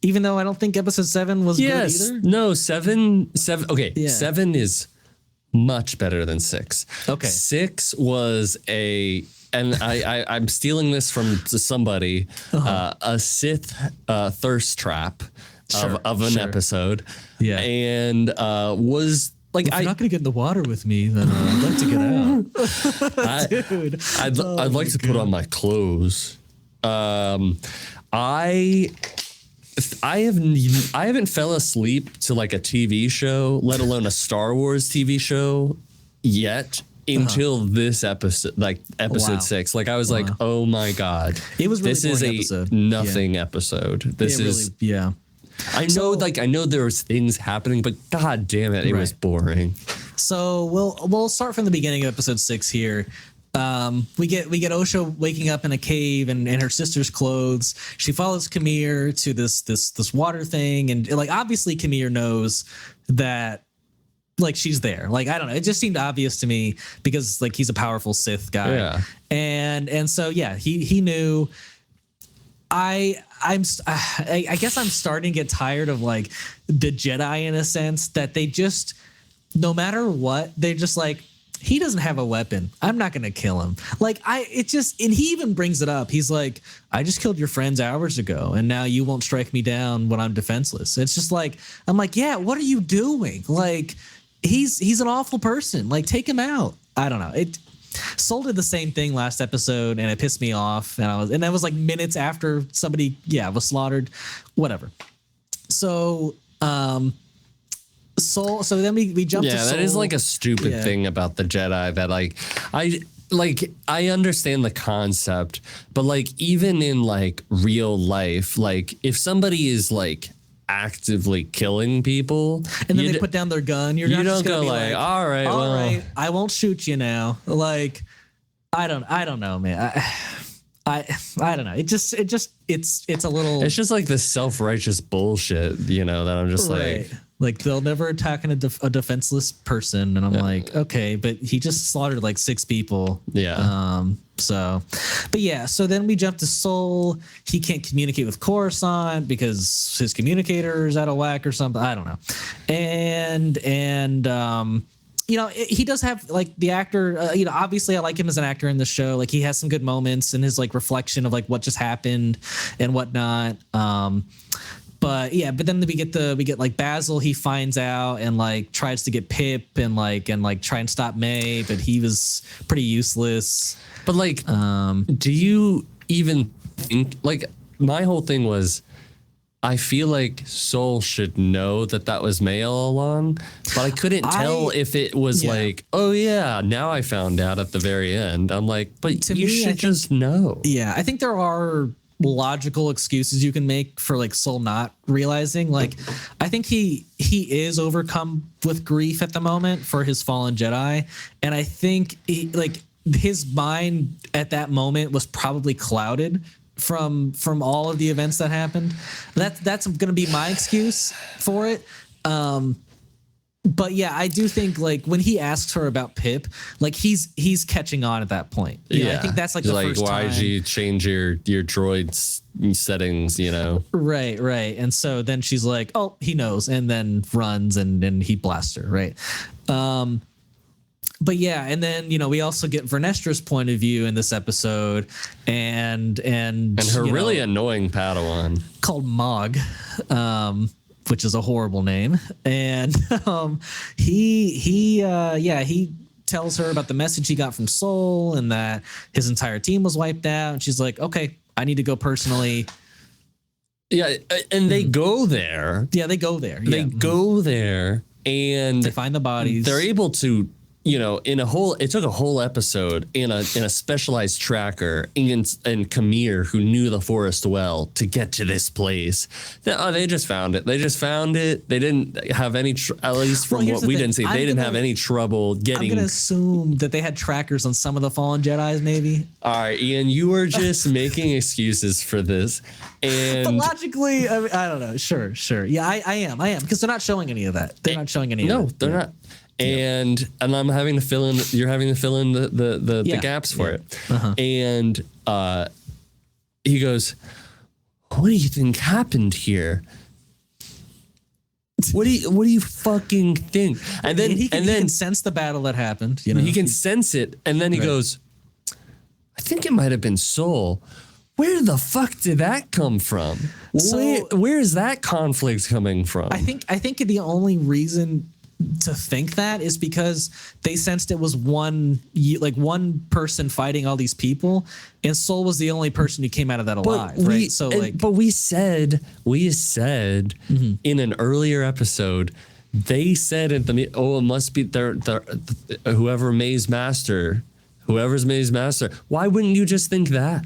even though I don't think episode 7 was good either. No, 7. Okay, yeah. 7 is much better than 6. Okay, 6 was and I'm stealing this from somebody, a Sith thirst trap of an episode. Yeah, and was. Like, if you're not gonna get in the water with me, then I'd like to get out. Dude, I'd like to put on my clothes. I haven't fell asleep to like a TV show, let alone a Star Wars TV show yet until this episode, like episode 6. Like I was like, oh my God, it was really this is a episode. Nothing episode. This is yeah. I know there was things happening, but God damn it, it was boring. So we'll start from the beginning of episode 6 here. We get Osha waking up in a cave and in her sister's clothes. She follows Kamir to this water thing, and like obviously Kamir knows that like she's there. Like I don't know, it just seemed obvious to me because like he's a powerful Sith guy. Yeah. And so yeah, he knew. I guess I'm starting to get tired of like the Jedi in a sense that they just, no matter what, they're just like, he doesn't have a weapon. I'm not going to kill him. Like, and he even brings it up. He's like, I just killed your friends hours ago, and now you won't strike me down when I'm defenseless. It's just like, I'm like, yeah, what are you doing? Like, he's an awful person. Like, take him out. I don't know. Soul did the same thing last episode, and it pissed me off. And that was like minutes after somebody, was slaughtered. Whatever. So, Soul. So then we jump to Soul. Yeah, that is like a stupid thing about the Jedi that I understand the concept, but like even in like real life, like if somebody is like actively killing people and then they put down their gun, you don't go like, all right, I won't shoot you now. Like, I don't know, man. I don't know. It's a little. It's just like this self-righteous bullshit, that I'm just like they'll never attack a defenseless person, and I'm like, okay, but he just slaughtered like 6 people. Yeah. So then we jump to Soul. He can't communicate with Coruscant because his communicator is out of whack or something. I don't know. And he does have like the actor, obviously I like him as an actor in the show. Like he has some good moments in his like reflection of like what just happened and whatnot. But then we get like Basil. He finds out and like tries to get Pip and try and stop May, but he was pretty useless. But like, do you even think, like, my whole thing was, I feel like Soul should know that was May all along, but I couldn't tell if it was like, oh yeah, now I found out at the very end. I'm like, but you should just know. Yeah, I think there are logical excuses you can make for like Soul not realizing. Like, I think he is overcome with grief at the moment for his fallen Jedi, and I think his mind at that moment was probably clouded from all of the events that happened. That's going to be my excuse for it. But yeah, I do think like when he asks her about Pip, like he's catching on at that point. I think that's like the first time. Why did you change your droid's settings? Right. And so then she's like, oh, he knows, and then runs and he blasts her. Right. But yeah, and then we also get Vernestra's point of view in this episode, and her really annoying Padawan called Mog, which is a horrible name, and he tells her about the message he got from Soul and that his entire team was wiped out, and she's like, okay, I need to go personally. Yeah, and they go there. Yeah, they go there. They go there, and they find the bodies. They're able to, it took a whole episode in a specialized tracker and Kamir, who knew the forest well, to get to this place. They just found it. They didn't have any, at least from what we didn't see, they didn't have any trouble getting. I'm going to assume that they had trackers on some of the fallen Jedis, maybe. All right, Ian, you are just making excuses for this. But logically, I don't know. Sure. Yeah, I am. Because they're not showing any of that. They're not showing any of that. No, they're not. And I'm having to fill in. You're having to fill in the gaps for it. Uh-huh. And he goes, "What do you think happened here? What do you fucking think?" And then he can sense the battle that happened. He can sense it, and then he goes, "I think it might have been Soul. Where the fuck did that come from? Where is that conflict coming from?" I think the only reason to think that is because they sensed it was one person fighting all these people, and Soul was the only person who came out of that alive, right? But we said in an earlier episode, they said it must be whoever's May's master. Why wouldn't you just think that?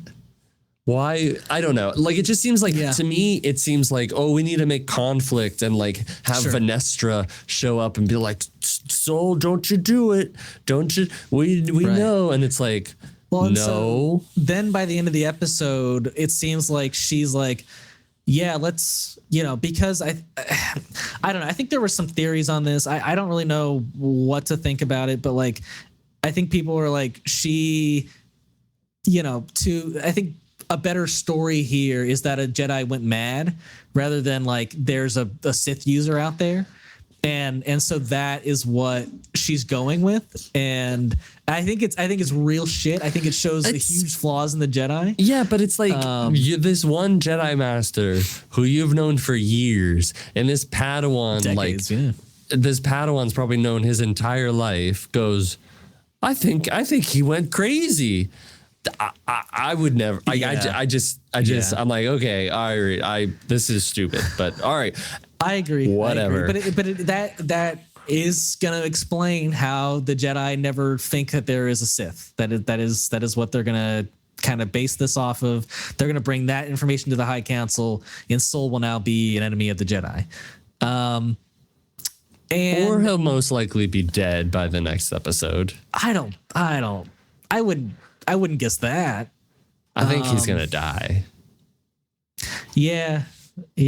Why? I don't know. Like, it just seems like, to me, it seems like, we need to make conflict and like have Venestra show up and be like, Soul, don't you do it. Don't you? We know. And it's like, no. So then by the end of the episode, it seems like she's like, yeah, let's, because I don't know. I think there were some theories on this. I don't really know what to think about it, but like, I think people were like, I think a better story here is that a Jedi went mad rather than like there's a Sith user out there. and so that is what she's going with, and I think it's real shit. I think it shows the huge flaws in the Jedi. Yeah, but it's like this one Jedi Master who you've known for years, and this Padawan, Decades, this Padawan's probably known his entire life, goes, I think he went crazy. I would never. I just. I'm like, okay, I this is stupid, but all right. I agree. Whatever. That is gonna explain how the Jedi never think that there is a Sith. That is what they're gonna kind of base this off of. They're gonna bring that information to the High Council, and Soul will now be an enemy of the Jedi. Or he'll most likely be dead by the next episode. I wouldn't guess that. I think he's gonna die. Yeah.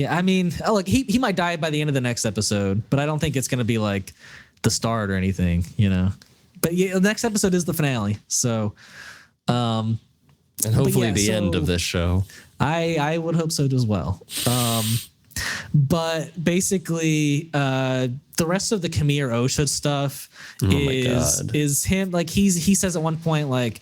I mean, look, he might die by the end of the next episode, but I don't think it's gonna be like the start or anything, you know. But yeah, the next episode is the finale, so. And hopefully the end of this show. I would hope so as well. But basically, the rest of the Khmer Osha stuff is him. Like he says at one point, like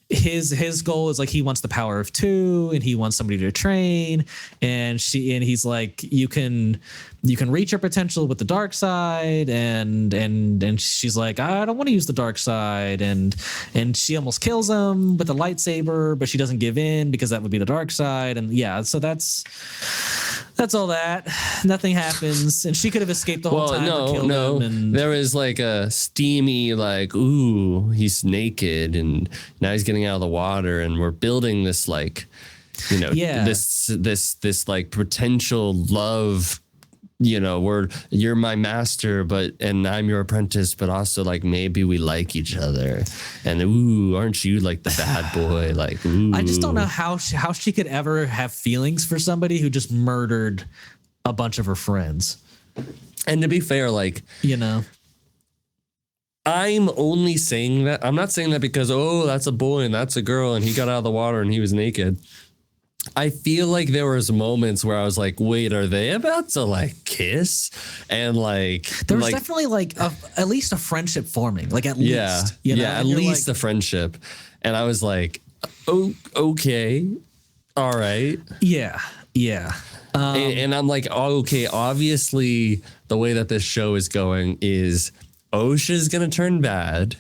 his goal is like he wants the power of two, and he wants somebody to train. And he's like, you can reach your potential with the dark side, and she's like, I don't want to use the dark side, and she almost kills him with a lightsaber, but she doesn't give in because that would be the dark side. And yeah, so that's all that. Nothing happens, and she could have escaped the whole time. No. And there was like a steamy, like, ooh, he's naked, and now he's getting out of the water, and we're building this, like, you know, this like potential love. You know, you're my master, and I'm your apprentice, but also like maybe we like each other, and ooh, aren't you like the bad boy? Like, ooh. I just don't know how she could ever have feelings for somebody who just murdered a bunch of her friends. And to be fair, like, you know, I'm only saying that. I'm not saying that because, oh, that's a boy and that's a girl and he got out of the water and he was naked. I feel like there was moments where I was like, wait, are they about to like kiss? And like there was definitely like at least a friendship forming, like at least, you know? At least a friendship. And I was like, oh, okay, all right. Yeah. And I'm like, oh, okay, obviously the way that this show is going is Osha's going to turn bad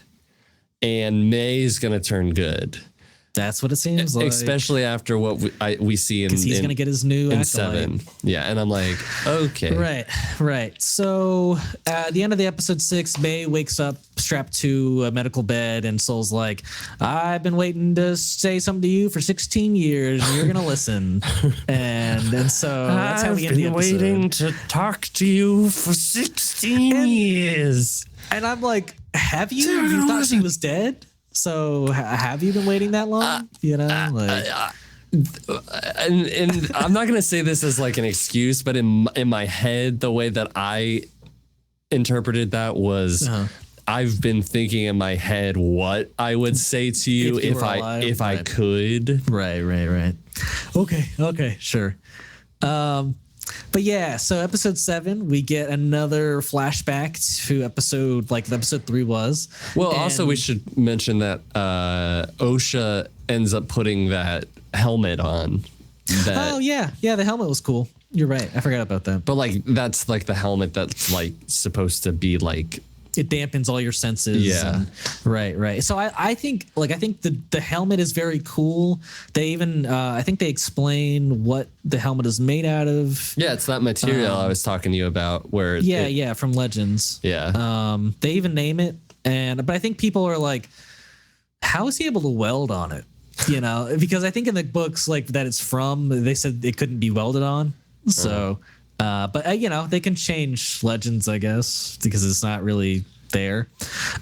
and May's going to turn good. That's what it seems like. Especially after what we see in... Because he's going to get his new Acolyte. 7. Yeah, and I'm like, okay. Right. So at the end of the episode 6, May wakes up strapped to a medical bed, and Soul's like, I've been waiting to say something to you for 16 years, and you're going to listen. and so that's how we end the episode. I've been waiting to talk to you for 16 years. And I'm like, have you? You thought she was dead? So have you been waiting that long? You know, like, and I'm not gonna say this as like an excuse, but in my head, the way that I interpreted that was, I've been thinking in my head what I would say to you if I could. Right. Okay, sure. But yeah, so episode 7, we get another flashback to episode 3 was. Well, also we should mention that Osha ends up putting that helmet on. The helmet was cool. You're right. I forgot about that. But like that's like the helmet that's like supposed to be like, it dampens all your senses. Yeah. Right. So I think the helmet is very cool. They even I think they explain what the helmet is made out of. Yeah, it's that material I was talking to you about where from Legends. Yeah. They even name it, but I think people are like, how is he able to weld on it? You know, because I think in the books like that it's from, they said it couldn't be welded on. So but you know, they can change Legends, I guess, because it's not really there.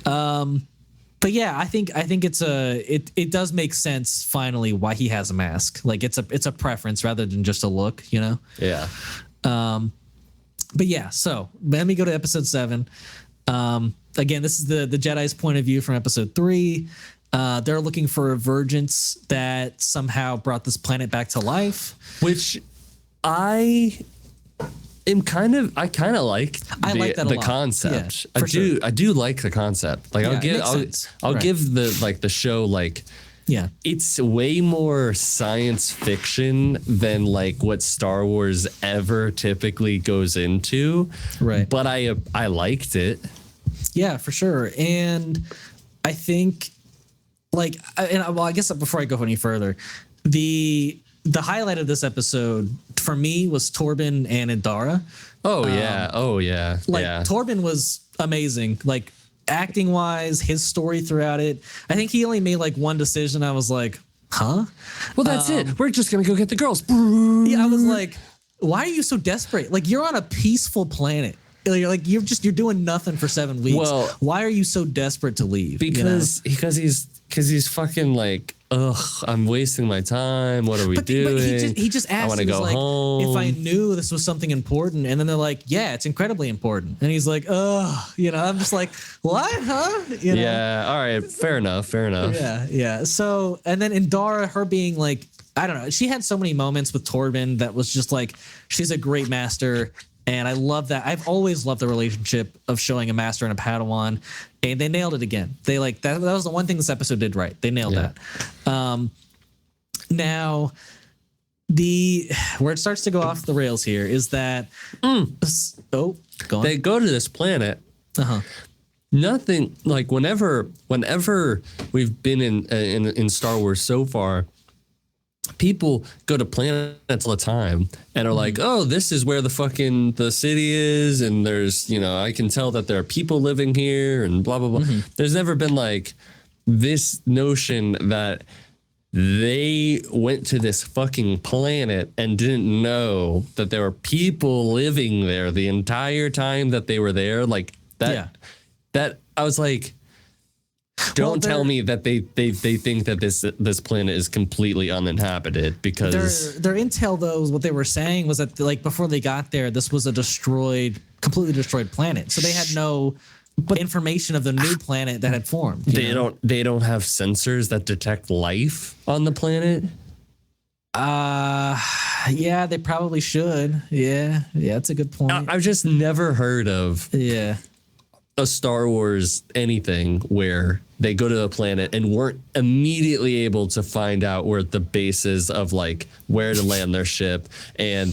But yeah, I think it does make sense finally why he has a mask. Like it's a preference rather than just a look, you know? Yeah. But yeah, so let me go to episode 7. Again, this is the Jedi's point of view from episode 3. They're looking for a virgins that somehow brought this planet back to life. Which I kind of like like that a the lot. concept. Yeah, I do like the concept. Like I'll give the show like, yeah, it's way more science fiction than like what Star Wars ever typically goes into. Right. But I liked it. Yeah, for sure. And I think I guess before I go any further, the highlight of this episode for me was Torben and Indara. Oh yeah. Torben was amazing. Like, acting wise, his story throughout it. I think he only made like one decision. I was like, huh? Well, that's it. We're just gonna go get the girls. Yeah, I was like, why are you so desperate? Like, you're on a peaceful planet. You're doing nothing for 7 weeks. Well, why are you so desperate to leave? Because he's fucking like, ugh, I'm wasting my time. What are we doing? But he just asked. I want to go home. If I knew this was something important, and then they're like, yeah, it's incredibly important, and he's like, ugh, I'm just like, what, huh? Yeah, all right, fair enough. Yeah. So, and then Indara, her being like, I don't know, she had so many moments with Torben that was just like, she's a great master. And I love that. I've always loved the relationship of showing a master and a Padawan, and they nailed it again. They like that. That was the one thing this episode did right. They nailed that. Now, where it starts to go off the rails here is that go on. They go to this planet. Nothing like whenever we've been in Star Wars so far. People go to planets all the time and are like, oh, this is where the city is. And there's, I can tell that there are people living here and blah, blah, blah. There's never been like this notion that they went to this fucking planet and didn't know that there were people living there the entire time that they were there. Like that I was like, don't tell me that they think that this planet is completely uninhabited, because their intel, though, what they were saying was that like before they got there, this was a completely destroyed planet. So they had no information of the new planet that had formed. They don't have sensors that detect life on the planet. Yeah, they probably should. Yeah, that's a good point. I've just never heard of a Star Wars anything where they go to a planet and weren't immediately able to find out where the bases of like where to land their ship and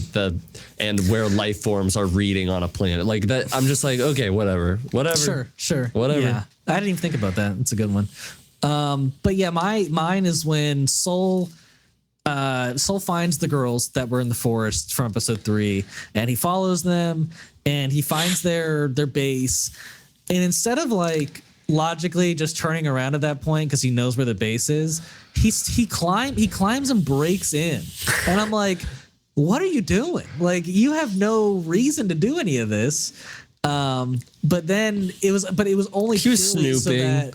where life forms are reading on a planet like that. I'm just like, okay, whatever. Sure. Whatever. Yeah, I didn't even think about that. It's a good one. But yeah, mine is when Soul finds the girls that were in the forest from episode 3, and he follows them and he finds their base. And instead of like logically just turning around at that point because he knows where the base is, he climbs and breaks in. And I'm like, what are you doing? Like, you have no reason to do any of this. But then it was only he was snooping.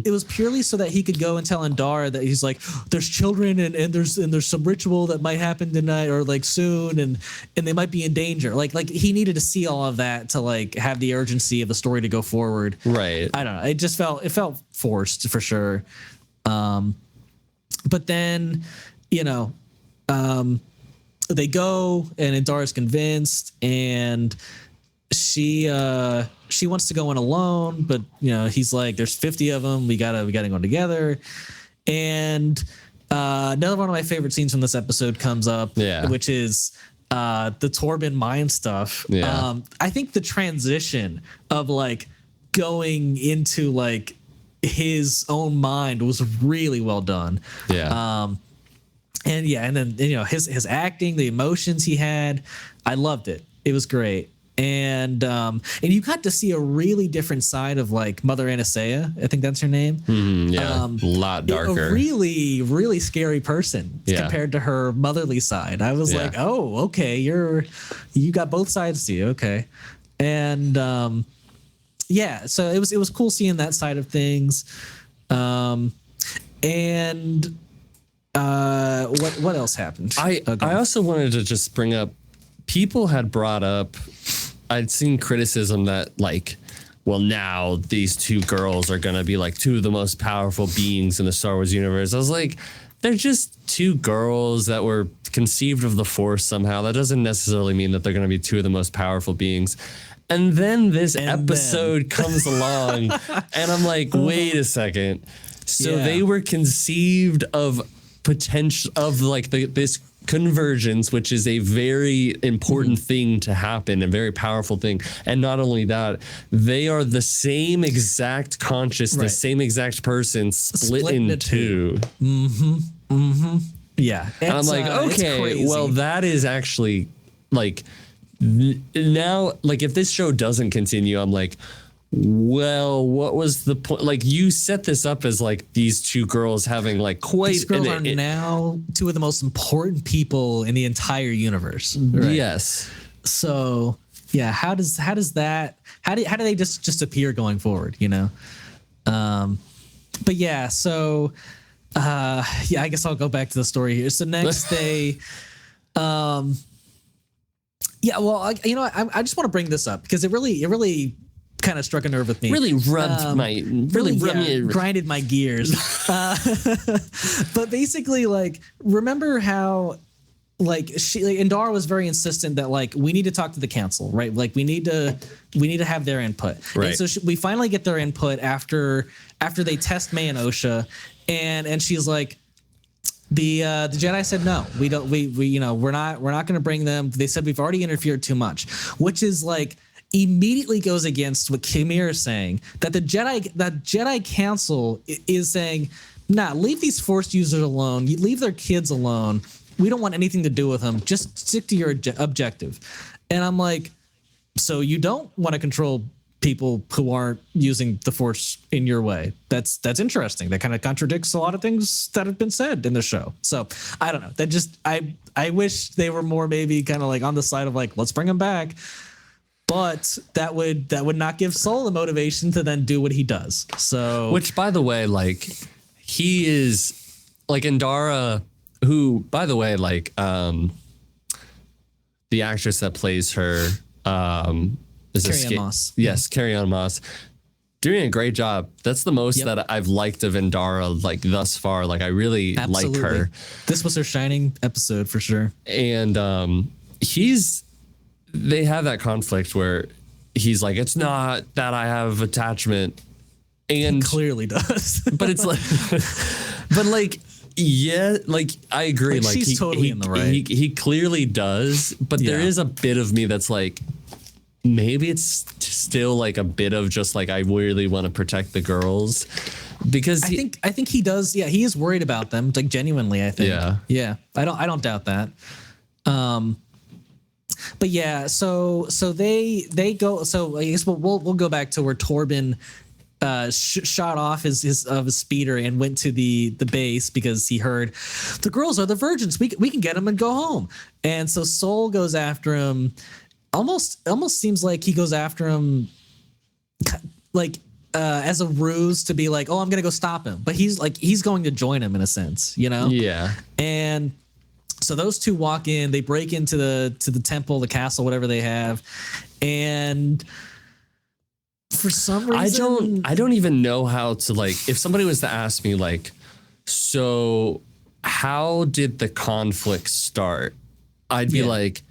It was purely so that he could go and tell Indara that he's like, there's children and there's some ritual that might happen tonight or like soon and they might be in danger. Like he needed to see all of that to like have the urgency of the story to go forward. Right. I don't know. It felt forced for sure. But then, they go and Indara's convinced and she wants to go in alone, but he's like, there's 50 of them. We gotta go together. And another one of my favorite scenes from this episode comes up, which is the Torben mind stuff. Yeah. I think the transition of like going into like his own mind was really well done. Yeah. And then his acting, the emotions he had, I loved it. It was great. And you got to see a really different side of like Mother Anastasia. I think that's her name. A lot darker. A really, really scary person compared to her motherly side. I was like, oh, okay, you got both sides to you, okay. And so it was cool seeing that side of things. What else happened? I also wanted to just bring up, people had brought up, I'd seen criticism that like, well, now these two girls are going to be like two of the most powerful beings in the Star Wars universe. I was like, they're just two girls that were conceived of the Force somehow. That doesn't necessarily mean that they're going to be two of the most powerful beings. And then this episode comes along, and I'm like, wait a second. So they were conceived of potential of like this convergence, which is a very important thing to happen, a very powerful thing. And not only that, they are the same exact consciousness, same exact person split in two. Yeah. And I'm like, okay, well, that is actually like now, like if this show doesn't continue, I'm like, well, what was the point? Like you set this up as like these two girls having like quite. These girls are now two of the most important people in the entire universe. Right? Yes. So yeah, how do they just appear going forward? You know. But yeah, so I guess I'll go back to the story here. So next day, yeah, well, I just want to bring this up because it really kind of struck a nerve with me. Really rubbed grinded my gears. But basically, like, remember how like Indara was very insistent that like we need to talk to the council, right? Like we need to have their input. Right. And so we finally get their input after they test May and Osha, and she's like, the Jedi said no, we don't, we're not going to bring them. They said we've already interfered too much, which is like immediately goes against what Kimir is saying, that the Jedi Council is saying, nah, leave these Force users alone. You leave their kids alone. We don't want anything to do with them. Just stick to your objective. And I'm like, so you don't want to control people who aren't using the Force in your way. That's interesting. That kind of contradicts a lot of things that have been said in the show. So I don't know. That just I wish they were more maybe kind of like on the side of like, let's bring them back. But that would not give Sol the motivation to then do what he does. So, which, by the way, like he is like Indara, who, by the way, like the actress that plays her is Carrie-Anne Moss. Yes, Carrie-Anne Moss, doing a great job. That's the most that I've liked of Indara like thus far. Like I really like her. This was her shining episode for sure. And they have that conflict where he's like, it's not that I have attachment, and he clearly does. But it's like, but like, yeah, like I agree. Like she's totally in the right. He clearly does, but there is a bit of me that's like, maybe it's still like a bit of just like I really want to protect the girls, because I think he does. Yeah, he is worried about them, like genuinely. I think. Yeah. I don't doubt that. But yeah, so they go. So I guess we'll go back to where Torben shot off his speeder and went to the base because he heard the girls are the virgins. We can get them and go home. And so Sol goes after him. Almost seems like he goes after him like as a ruse to be like, oh, I'm gonna go stop him. But he's going to join him in a sense, you know? Yeah. And so those two walk in, they break into the temple, the castle, whatever they have, and for some reason I don't even know how to, like, if somebody was to ask me like, so how did the conflict start? I'd be like,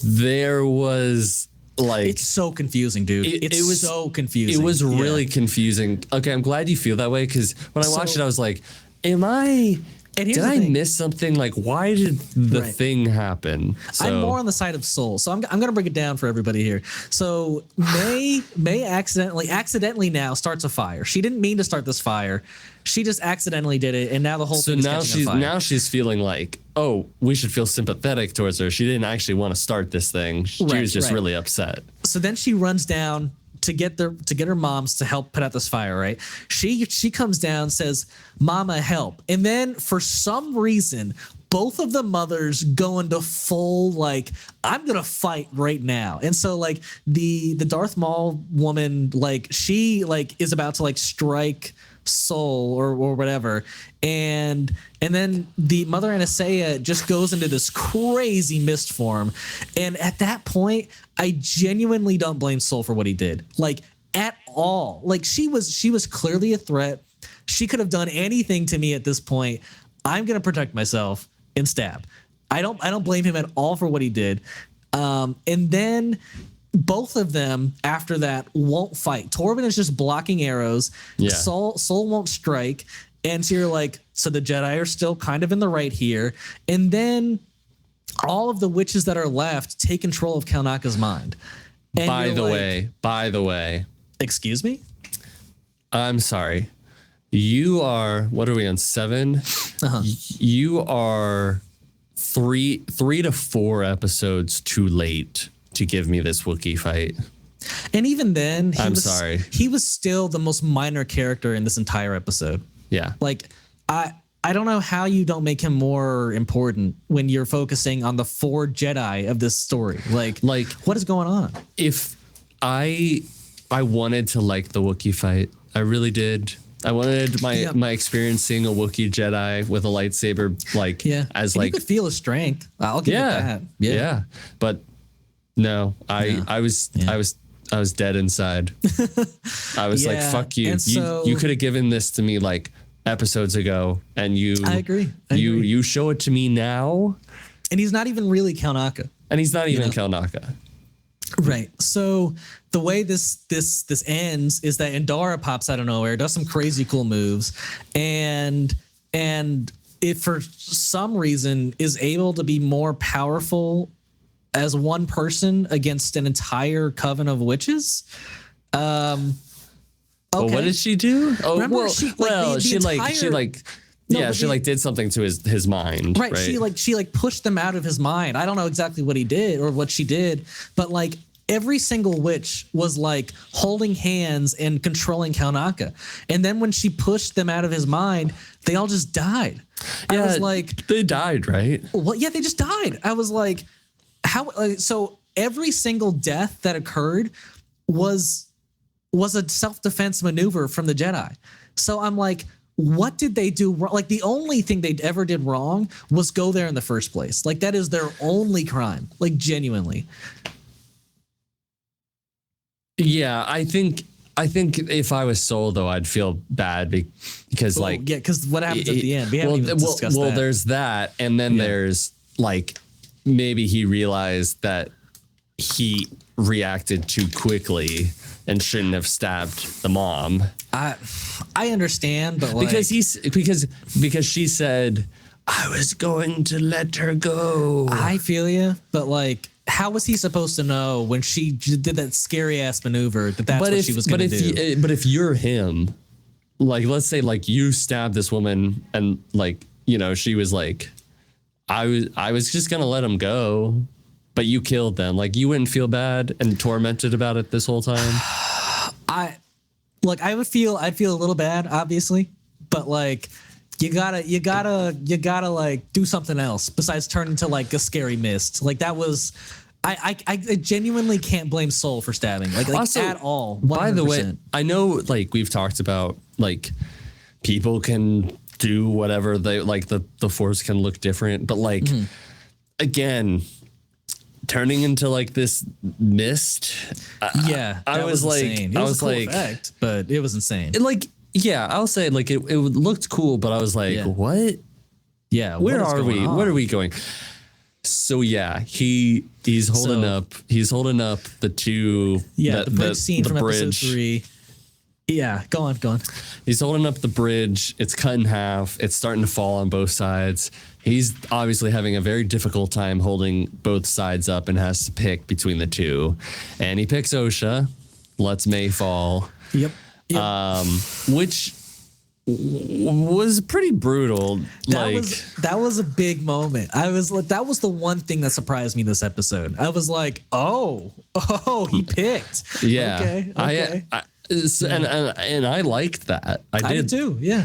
there was like, it's so confusing, dude. It was so confusing. It was really confusing. Okay, I'm glad you feel that way, because when I watched it, I was like, did I miss something? Like, why did the thing happen? So, I'm more on the side of Sol, so I'm gonna break it down for everybody here. So May accidentally now starts a fire. She didn't mean to start this fire. She just accidentally did it, and now the whole thing. So now she's feeling like, oh, we should feel sympathetic towards her. She didn't actually want to start this thing. She was just really upset. So then she runs down to get her moms to help put out this fire, right? She comes down, says, "Mama, help!" And then for some reason, both of the mothers go into full like, I'm gonna fight right now. And so like the Darth Maul woman, like she like is about to like strike Sol or whatever, and then the Mother Anastasia just goes into this crazy mist form, and at that point I genuinely don't blame Sol for what he did, like at all. Like she was clearly a threat. She could have done anything to me at this point. I'm gonna protect myself and stab. I don't blame him at all for what he did. And then both of them after that won't fight. Torben is just blocking arrows. Yeah. Soul won't strike. And so you're like, so the Jedi are still kind of in the right here. And then all of the witches that are left take control of Kalnaka's mind. And by the way, excuse me? I'm sorry. You are, what are we on, 7? Uh-huh. You are 3 to 4 episodes too late to give me this Wookiee fight. And even then, sorry. He was still the most minor character in this entire episode. Yeah. Like, I don't know how you don't make him more important when you're focusing on the 4 Jedi of this story. Like what is going on? If I wanted to like the Wookiee fight, I really did. I wanted my experience seeing a Wookiee Jedi with a lightsaber, as and you could feel his strength. I'll give it that. Yeah. But no, I was dead inside. I was like, fuck you. You could have given this to me like episodes ago, and I agree. You show it to me now. And he's not even really Kalnaka. Kalnaka. Right. So the way this ends is that Indara pops out of nowhere, does some crazy cool moves, and it for some reason is able to be more powerful as one person against an entire coven of witches. Okay. Well, what did she do? Oh, Remember, she did something to his mind. Right. She pushed them out of his mind. I don't know exactly what he did or what she did, but like every single witch was like holding hands and controlling Kalnaka. And then when she pushed them out of his mind, they all just died. Yeah, I was like, they died, right? Well, yeah, they just died. I was like, how? So every single death that occurred was a self-defense maneuver from the Jedi. So I'm like, what did they do wrong? Like the only thing they ever did wrong was go there in the first place. Like that is their only crime. Like genuinely. Yeah, I think if I was Soul though, I'd feel bad because because what happens at the end? We haven't even discussed that. Well, there's that, and then there's like maybe he realized that he reacted too quickly and shouldn't have stabbed the mom. I understand, but like, because she said I was going to let her go. I feel you, but like, how was he supposed to know when she did that scary ass maneuver that's what she was going to do? But if you're him, like let's say like you stabbed this woman and like she was like, I was just gonna let him go. But you killed them. Like you wouldn't feel bad and tormented about it this whole time. I'd feel a little bad, obviously, but like you gotta like do something else besides turn into like a scary mist. Like that was, I genuinely can't blame Soul for stabbing like also, at all. 100%. By the way, I know like we've talked about like people can do whatever they like. The Force can look different, but like again. Turning into like this mist. I was like, insane. It was a cool effect, but it was insane. I'll say like it looked cool, but I was like, what? Yeah, where are we? Where are we going? So yeah, he's holding up the two. Yeah, the bridge scene from episode 3. Yeah, go on. He's holding up the bridge. It's cut in half. It's starting to fall on both sides. He's obviously having a very difficult time holding both sides up and has to pick between the two. And he picks Osha, lets May fall. Yep. Which was pretty brutal. That was a big moment. I was like, that was the one thing that surprised me this episode. I was like, oh, he picked. Yeah. Okay. And I liked that. I did too. Yeah.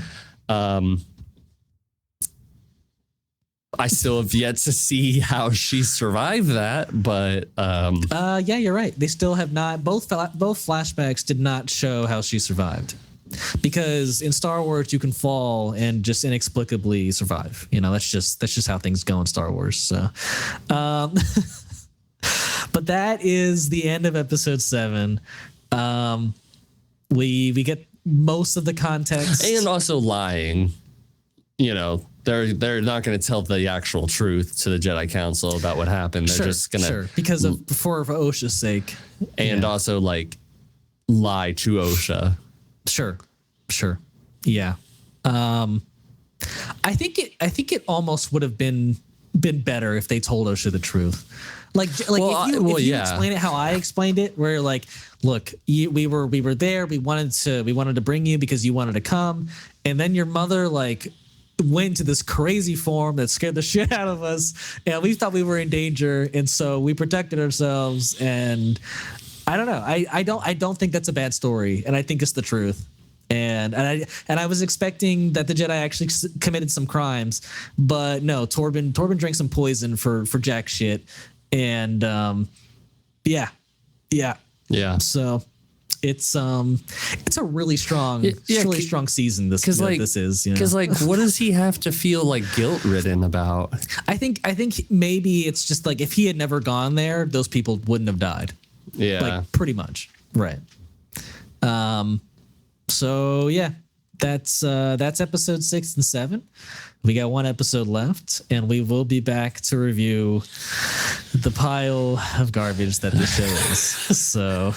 I still have yet to see how she survived that, but yeah, you're right. They still have not. Both flashbacks did not show how she survived, because in Star Wars you can fall and just inexplicably survive. That's just how things go in Star Wars. So, but that is the end of episode 7. We get most of the context, and also lying. they're not going to tell the actual truth to the Jedi Council about what happened. They're just going to because for OSHA's sake, and also like lie to OSHA. Sure, yeah. I think it almost would have been better if they told OSHA the truth. Like if you explain it how I explained it, where like, look, we were there, we wanted to bring you because you wanted to come, and then your mother like went to this crazy form that scared the shit out of us, and we thought we were in danger, and so we protected ourselves. And I don't know, I don't think that's a bad story, and I think it's the truth. And I was expecting that the Jedi actually committed some crimes, but no, Torben drank some poison for jack shit. And yeah. So it's a really strong, really strong season. This is because like, what does he have to feel like guilt ridden about? I think maybe it's just like if he had never gone there, those people wouldn't have died. Yeah, like pretty much, right. So yeah, that's episode 6 and 7. We got one episode left, and we will be back to review the pile of garbage that the show is. So,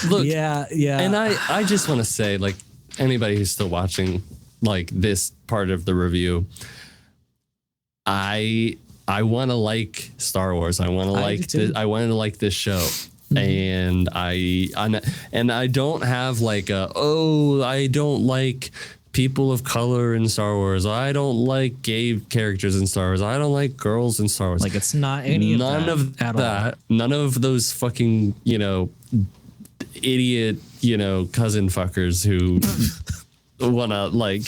look, yeah. And I just want to say, like, anybody who's still watching, like, this part of the review, I want to like Star Wars. I want to like this. I wanted to like this show. And I don't have like I don't like people of color in Star Wars. I don't like gay characters in Star Wars. I don't like girls in Star Wars. Like it's not any of none that of at that. all. None of those fucking idiot cousin fuckers who wanna like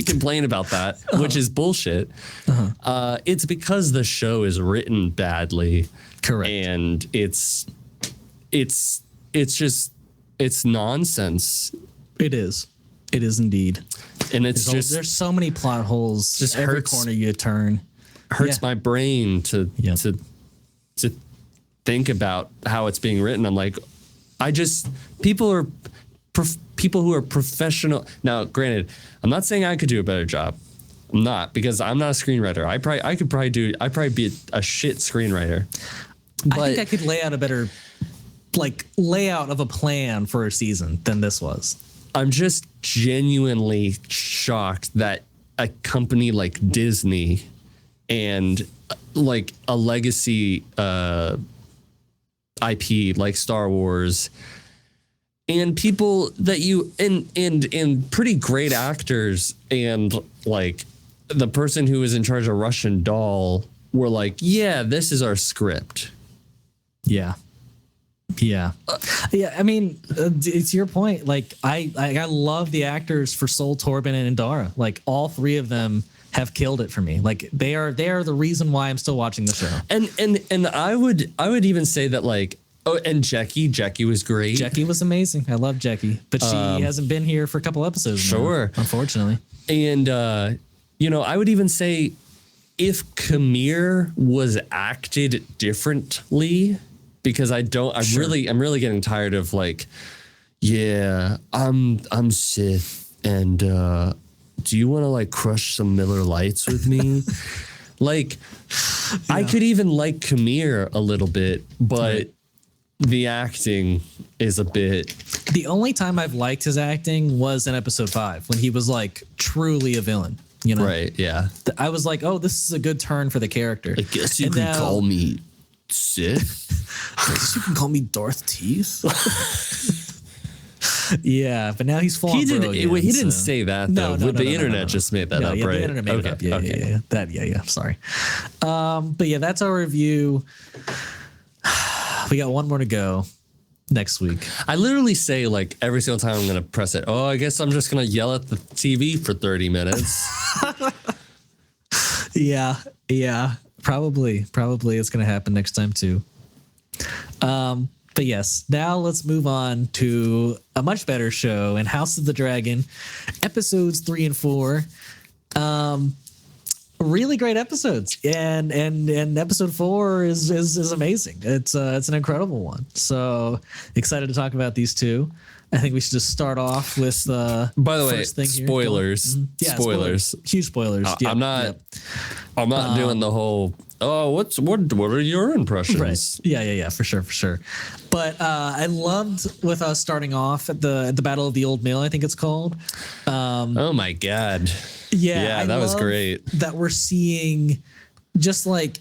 complain about that, which is bullshit. It's because the show is written badly. Correct. And it's nonsense. It is indeed. And there's so many plot holes. Just every corner you turn. Hurts my brain to think about how it's being written. I'm like, people who are professional. Now, granted, I'm not saying I could do a better job. I'm not, because I'm not a screenwriter. I'd probably be a shit screenwriter. But I think I could lay out a better layout of a plan for a season than this was. I'm just genuinely shocked that a company like Disney and like a legacy IP like Star Wars and people that and pretty great actors and like the person who was in charge of Russian Doll were like, yeah, this is our script. Yeah. I mean, it's your point. Like, I love the actors for Sol, Torben, and Indara. Like, all three of them have killed it for me. Like, they are the reason why I'm still watching the show. And I would even say that, like, and Jackie was great. Jackie was amazing. I love Jackie, but she hasn't been here for a couple episodes now, unfortunately. And I would even say if Kamir was acted differently, because I'm really getting tired of like, yeah, I'm Sith, and do you want to like crush some Miller Lights with me? Like, yeah. I could even like Kamir a little bit, but the acting is a bit. The only time I've liked his acting was in episode 5 when he was like truly a villain. Right? Yeah. I was like, oh, this is a good turn for the character. I guess you could call me Sith. I guess you can call me Darth Teeth. Yeah, but now he's full. He didn't say that though. The internet just made that up, right? The internet made it up. Yeah. Sorry. But yeah, that's our review. We got one more to go next week. I literally say like every single time I'm going to press it. Oh, I guess I'm just going to yell at the TV for 30 minutes. Yeah. Probably it's going to happen next time too. But yes, now let's move on to a much better show in House of the Dragon, episodes 3 and 4. really great episodes, and episode 4 is amazing. It's an incredible one. So excited to talk about these two. I think we should just start off with By the way, first thing here. spoilers. Yeah, Spoilers. Huge spoilers. I'm not doing the whole. Oh, what are your impressions? Right. Yeah. For sure. But I loved with us starting off at the Battle of the Old Mill, I think it's called. Oh my God. Yeah, that was great. That we're seeing just like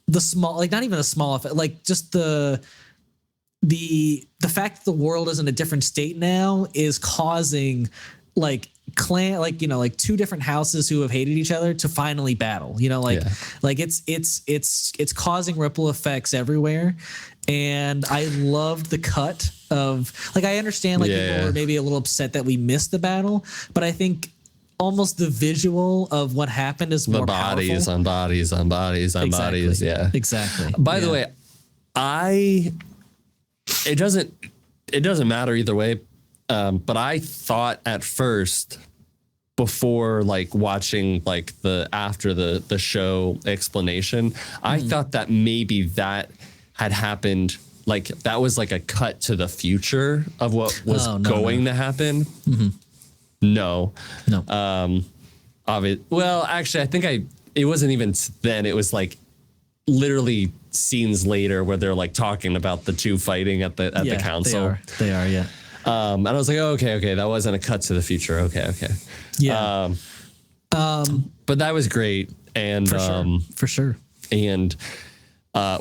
the small, like not even a small effect, like just the fact that the world is in a different state now is causing like clan, like, you know, like two different houses who have hated each other to finally battle, you know, like it's causing ripple effects everywhere. And I loved the cut of, like, I understand like people were maybe a little upset that we missed the battle, but I think almost the visual of what happened is more bodies powerful. on bodies on bodies on bodies. Yeah, exactly. By the way, it doesn't matter either way. But I thought at first, before like watching like after the show explanation, I thought that maybe that had happened, like that was like a cut to the future of what was going to happen. No. Well, actually, I think it wasn't even then. It was like literally scenes later where they're like talking about the two fighting at the council. They are. Yeah. And I was like, oh, okay, that wasn't a cut to the future. Okay. Yeah. But that was great, and for sure. And I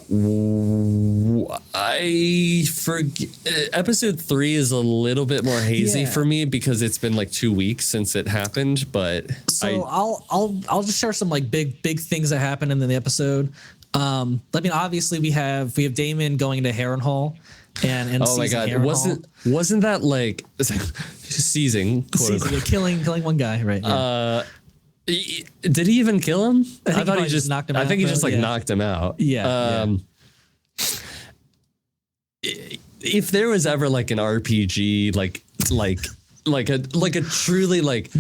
forget. Episode 3 is a little bit more hazy for me because it's been like 2 weeks since it happened. But so I'll just share some like big things that happened in the episode. I mean, obviously we have Damon going to Harrenhal and oh my God, wasn't that like seizing, killing one guy, right? Yeah. Did he even kill him? I thought he just knocked him out. I think he just knocked him out. Yeah. If there was ever like an RPG, like a truly like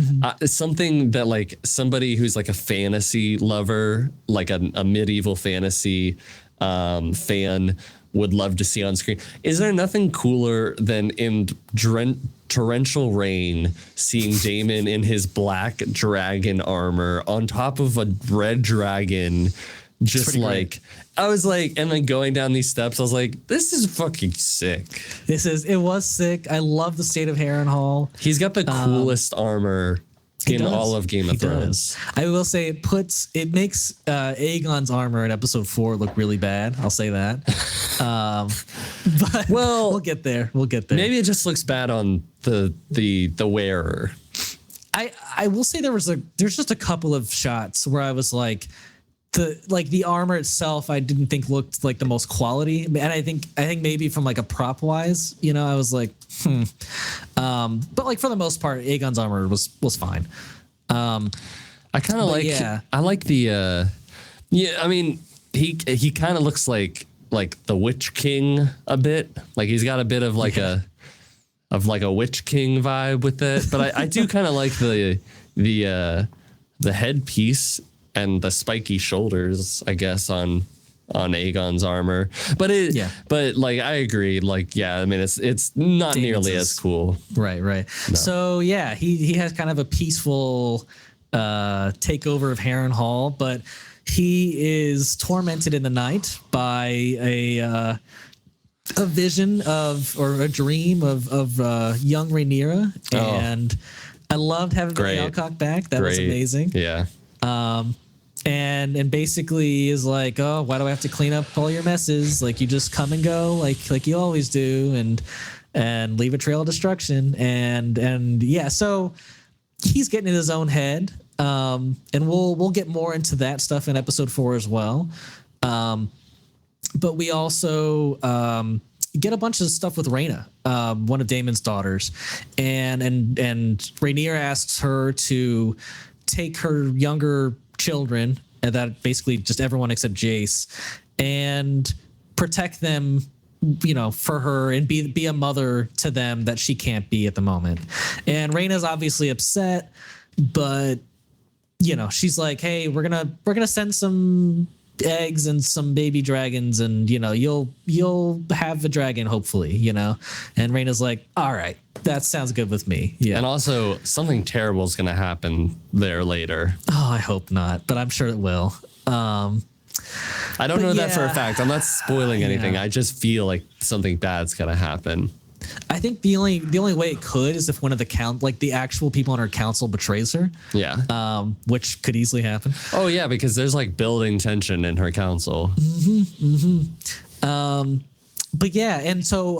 something that like somebody who's like a fantasy lover, like a medieval fantasy fan would love to see on screen. Is there nothing cooler than in torrential rain seeing Damon in his black dragon armor on top of a red dragon? Just like great. I was like, and then going down these steps, I was like, this is fucking sick. It was sick. I love the state of Harrenhal. He's got the coolest armor in all of Game of Thrones. I will say it makes Aegon's armor in episode 4 look really bad. I'll say that. But we'll get there. Maybe it just looks bad on the wearer. I will say there's just a couple of shots where I was like, the armor itself I didn't think looked like the most quality, and I think maybe from like a prop wise, you know, I was like but like for the most part Aegon's armor was fine. I kind of like I like the I mean he kind of looks like the Witch King a bit, like he's got a bit of like a Witch King vibe with it, but I do kind of like the headpiece and the spiky shoulders, I guess, on Aegon's armor. But but like I agree, like I mean it's not nearly as cool. Right. No. So he has kind of a peaceful takeover of Harrenhal, but he is tormented in the night by a vision or a dream of young Rhaenyra, and I loved having Billy Alcock back. That was amazing. Yeah. And basically is like, oh, why do I have to clean up all your messes? Like you just come and go like you always do, and leave a trail of destruction. And so he's getting in his own head. And we'll get more into that stuff in episode 4 as well. But we also get a bunch of stuff with Rhaena, one of Daemon's daughters, and Rhaenyra asks her to take her younger children, and that basically just everyone except Jace, and protect them, you know, for her, and be a mother to them that she can't be at the moment. And Rhaena's obviously upset, but she's like, hey, we're gonna send some eggs and some baby dragons, and you'll have a dragon hopefully, and Raina's like, all right, that sounds good with me. Yeah. And also something terrible is going to happen there later. Oh, I hope not, but I'm sure it will. I don't know that for a fact. I'm not spoiling anything. I just feel like something bad's going to happen. I think the only way it could is if one of the actual people on her council betrays her. Yeah. Which could easily happen. Oh yeah, because there's like building tension in her council. But yeah, and so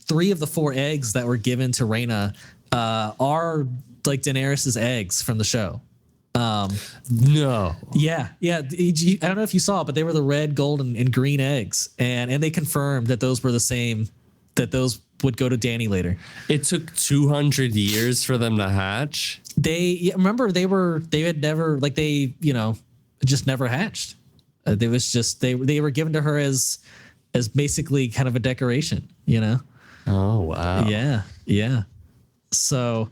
three of the four eggs that were given to Rhaena are like Daenerys's eggs from the show. No. Yeah. I don't know if you saw it, but they were the red, gold, and green eggs, and they confirmed that those were the same. That those would go to Dany later. It took 200 years for them to hatch. Remember they had never just never hatched. They were given to her as basically kind of a decoration. Oh wow. Yeah. So.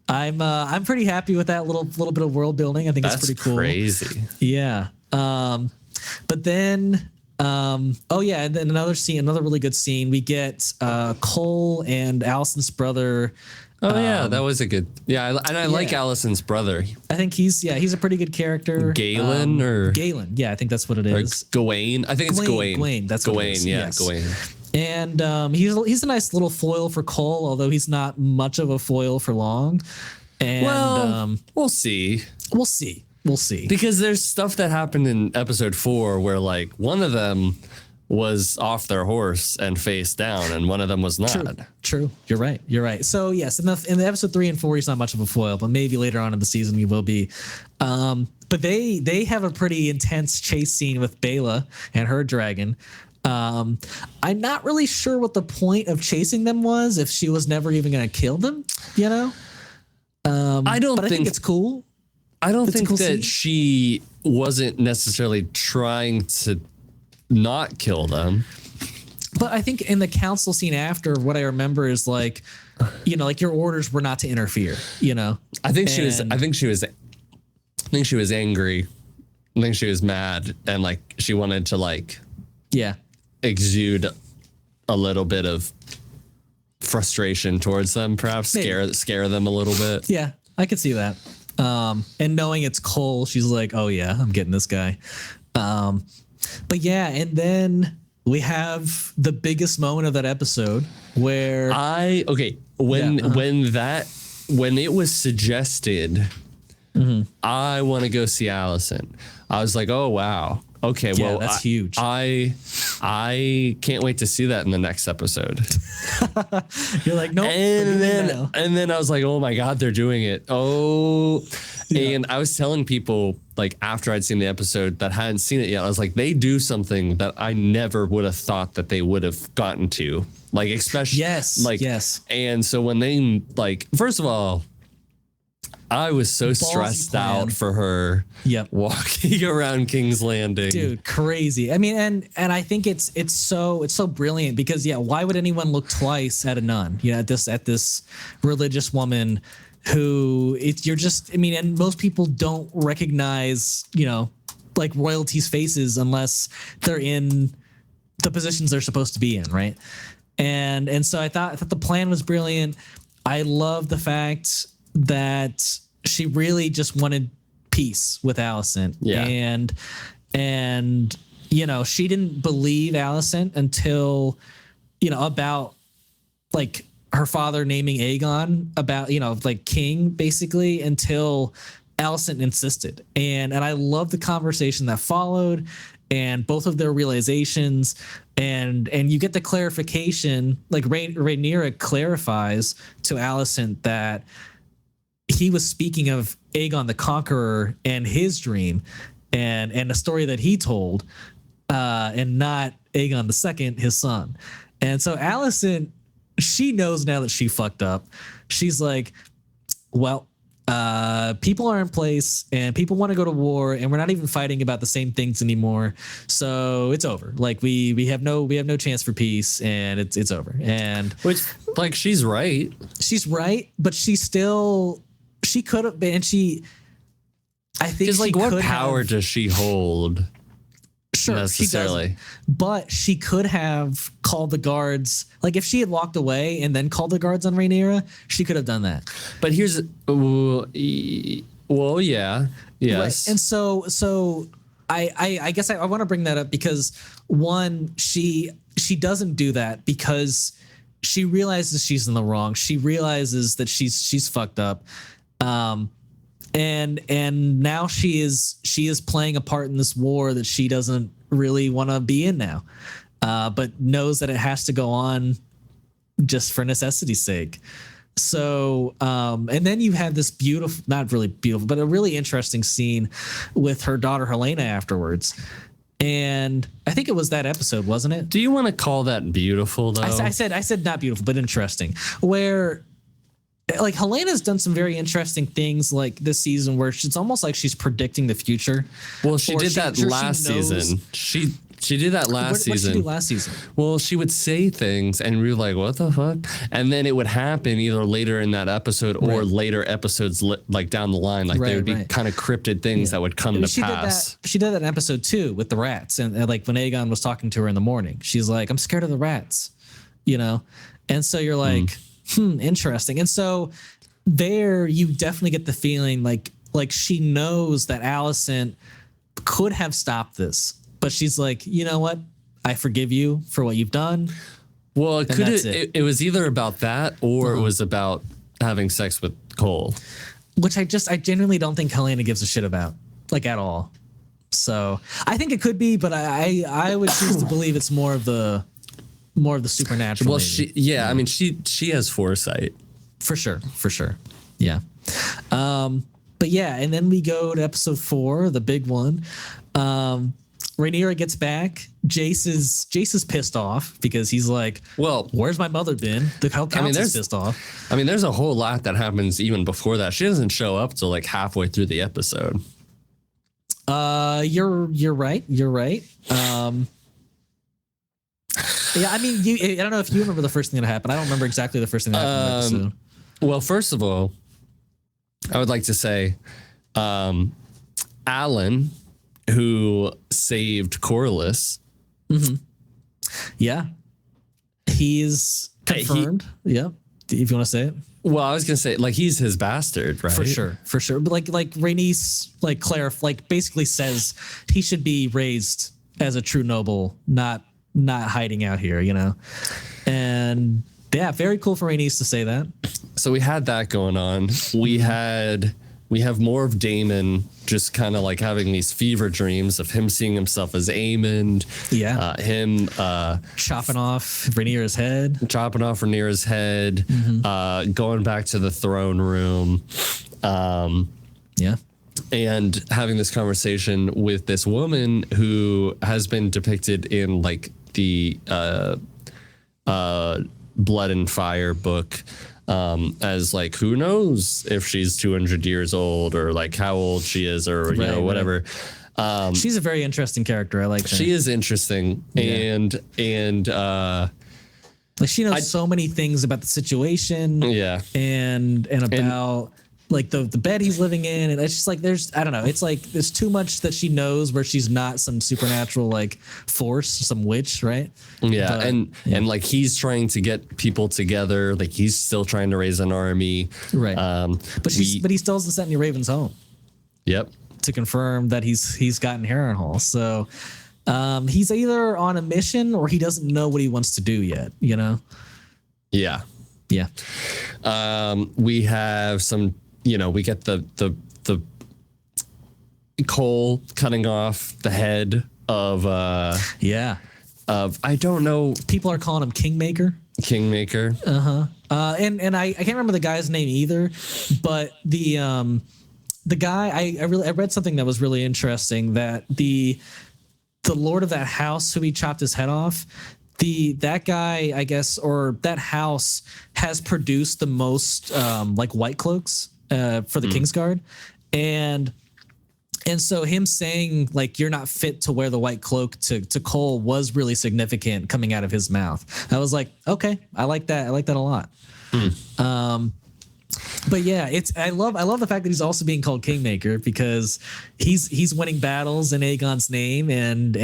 I'm pretty happy with that little bit of world building. I think it's pretty cool. Crazy. Yeah. But then and then another really good scene. We get Cole and Allison's brother. Oh yeah, that was a good. Yeah, I like Allison's brother. I think he's a pretty good character. Galen or Galen. Yeah, I think that's what it is. Gawain. I think it's Gawain. Gawain. That's Gawain. What it is. Yeah, yes. Gawain. And he's a nice little foil for Cole, although he's not much of a foil for long. And we'll see. We'll see. Because there's stuff that happened in episode 4 where like one of them was off their horse and face down, and one of them was not. True. You're right. So yes, in the episode 3 and 4, he's not much of a foil, but maybe later on in the season he will be. But they have a pretty intense chase scene with Bela and her dragon. I'm not really sure what the point of chasing them was if she was never even going to kill them, I think it's cool. I don't think that she wasn't necessarily trying to not kill them. But I think in the council scene after, what I remember is like your orders were not to interfere, I think she was angry. I think she was mad, and like she wanted to exude a little bit of frustration towards them, perhaps scare them a little bit. Yeah, I could see that. And knowing it's Cole, she's like, oh yeah, I'm getting this guy. But yeah, and then we have the biggest moment of that episode where when it was suggested, I want to go see Allison. I was like, oh wow. Okay, well, that's huge. I can't wait to see that in the next episode. You're like, nope. And then I was like, oh my God, they're doing it. Oh, yeah. And I was telling people like after I'd seen the episode that hadn't seen it yet, I was like, they do something that I never would have thought that they would have gotten to, like especially yes. And so when they first of all, I was so stressed out for her walking around King's Landing. Dude, crazy. I mean, and I think it's so brilliant because why would anyone look twice at a nun? At this religious woman who and most people don't recognize, like royalties' faces unless they're in the positions they're supposed to be in, right? And so I thought the plan was brilliant. I love the fact that she really just wanted peace with Allison. Yeah. And she didn't believe Allison until, about like her father naming Aegon about, king basically, until Allison insisted. And I love the conversation that followed and both of their realizations, and you get the clarification, like Rhaenyra clarifies to Allison that he was speaking of Aegon the Conqueror and his dream and a story that he told, and not Aegon II, his son. And so Allison, she knows now that she fucked up. She's like, well, people are in place and people want to go to war and we're not even fighting about the same things anymore. So it's over. Like we have no chance for peace and it's over. And which she's right. She's right, but she she could have been. I think Because like, what power have, does she hold? Sure, necessarily. She doesn't, but she could have called the guards. Like if she had walked away and then called the guards on Rhaenyra, she could have done that. But here's, well, yeah, yes. Right. And so I guess I want to bring that up because one, she doesn't do that because she realizes she's in the wrong. She realizes that she's fucked up. And now she is playing a part in this war that she doesn't really want to be in now, but knows that it has to go on just for necessity's sake. So, and then you have this beautiful, not really beautiful, but a really interesting scene with her daughter Helena afterwards. And I think it was that episode, wasn't it? Do you want to call that beautiful though? I said not beautiful, but interesting. Where like Helena's done some very interesting things like this season where it's almost like she's predicting the future. Well, she did that last season. She did that last season. What did she do last season? Well, she would say things and we were like, what the fuck? And then it would happen either later in that episode or later episodes like down the line. Like there would be kind of cryptid things that would come to pass. She did that in episode 2 with the rats. And like when Aegon was talking to her in the morning, she's like, I'm scared of the rats, you know? And so you're like, interesting. And so there you definitely get the feeling like she knows that Alicent could have stopped this. But she's like, you know what? I forgive you for what you've done. Well, it was either about that or it was about having sex with Cole. Which I genuinely don't think Helena gives a shit about, like at all. So I think it could be, but I would choose to believe it's more of the supernatural. Well, I mean, she has foresight. For sure. Yeah. But yeah, and then we go to episode 4, the big one. Rhaenyra gets back. Jace is pissed off because he's like, "Well, where's my mother been?" The count's pissed off. I mean, there's a whole lot that happens even before that. She doesn't show up till like halfway through the episode. You're right. Yeah, I mean, I don't know if you remember the first thing that happened. I don't remember exactly the first thing that happened in the episode. Well, first of all, I would like to say, Alan, who saved Corlys. Mm-hmm. Yeah. He's confirmed. Yep. If you want to say it. Well, I was going to say, like, he's his bastard, right? For sure. But like Rhaenys, basically says he should be raised as a true noble, not hiding out here, you know? And yeah, very cool for Rhaenys to say that. So we had that going on. We have more of Daemon just kind of like having these fever dreams of him seeing himself as Aemond. Yeah. Him chopping off Rhaenyra's head. Mm-hmm. Going back to the throne room. Yeah. And having this conversation with this woman who has been depicted in like the Blood and Fire book. As like, who knows if she's 200 years old or like how old she is or, you know, whatever. Right. She's a very interesting character. I like her. She is interesting. Yeah. And like she knows so many things about the situation. Yeah. And about like the bed he's living in. And it's just like, I don't know. It's like, there's too much that she knows where she's not some supernatural like force, some witch. Right. Yeah. But, and like, he's trying to get people together. Like he's still trying to raise an army. Right. But he still hasn't sent any ravens home. Yep. To confirm that he's gotten Harrenhal. So he's either on a mission or he doesn't know what he wants to do yet, you know? Yeah. Yeah. We have some, you know, we get the Cole cutting off the head of I don't know. People are calling him Kingmaker. And I can't remember the guy's name either, but the guy I read something that was really interesting, that the lord of that house who he chopped his head off, that guy, I guess, or that house has produced the most like white cloaks for the Kingsguard, and so him saying like you're not fit to wear the white cloak to Cole was really significant coming out of his mouth. I was like, okay, I like that a lot. But yeah, I love the fact that he's also being called Kingmaker because he's winning battles in Aegon's name and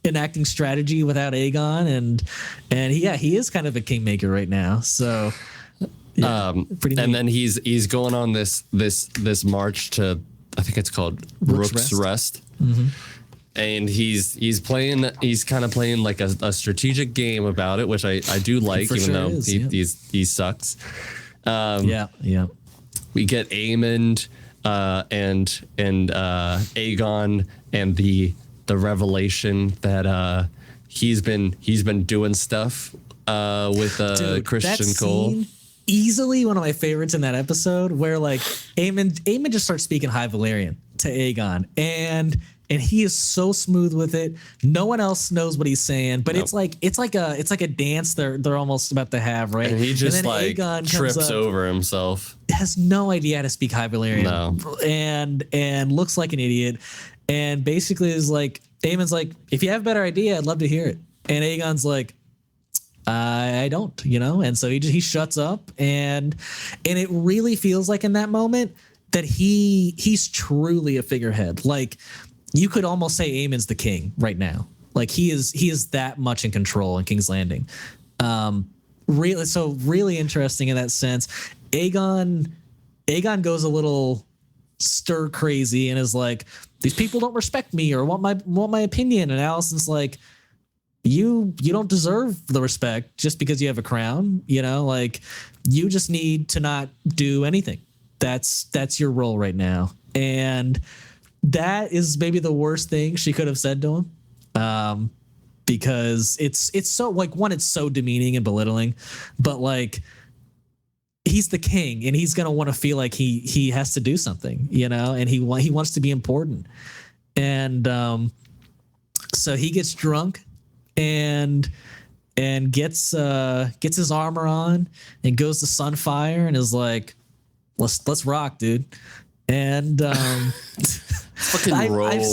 enacting strategy without Aegon and he is kind of a Kingmaker right now. So yeah, pretty neat. And then he's going on this march to, I think it's called Rook's Rest. Mm-hmm. And he's kind of playing like a strategic game about it, which I do like, even though he sucks. Yeah. We get Aemond and Aegon and the revelation that he's been doing stuff with Christian Cole. Easily one of my favorites in that episode, where like Aemond just starts speaking High Valyrian to Aegon, and he is so smooth with it. No one else knows what he's saying, but it's like a dance they're almost about to have, right? And he just like Aegon trips over himself. Has no idea how to speak High Valyrian, and looks like an idiot, and basically is like, Aemon's like, if you have a better idea, I'd love to hear it, and Aegon's like, I don't, and so he shuts up, and it really feels like in that moment that he's truly a figurehead. Like, you could almost say Aemon's the king right now. Like, he is that much in control in King's Landing. Really interesting in that sense. Aegon goes a little stir crazy and is like, these people don't respect me or want my opinion, and Alicent's like, you don't deserve the respect just because you have a crown, like, you just need to not do anything. That's your role right now. And that is maybe the worst thing she could have said to him. Because it's so, like, one, it's so demeaning and belittling, but like, he's the king and he's going to want to feel like he has to do something, and he wants to be important. And so he gets drunk and gets his armor on and goes to Sunfire and is like, let's rock, dude. And fucking roll. I've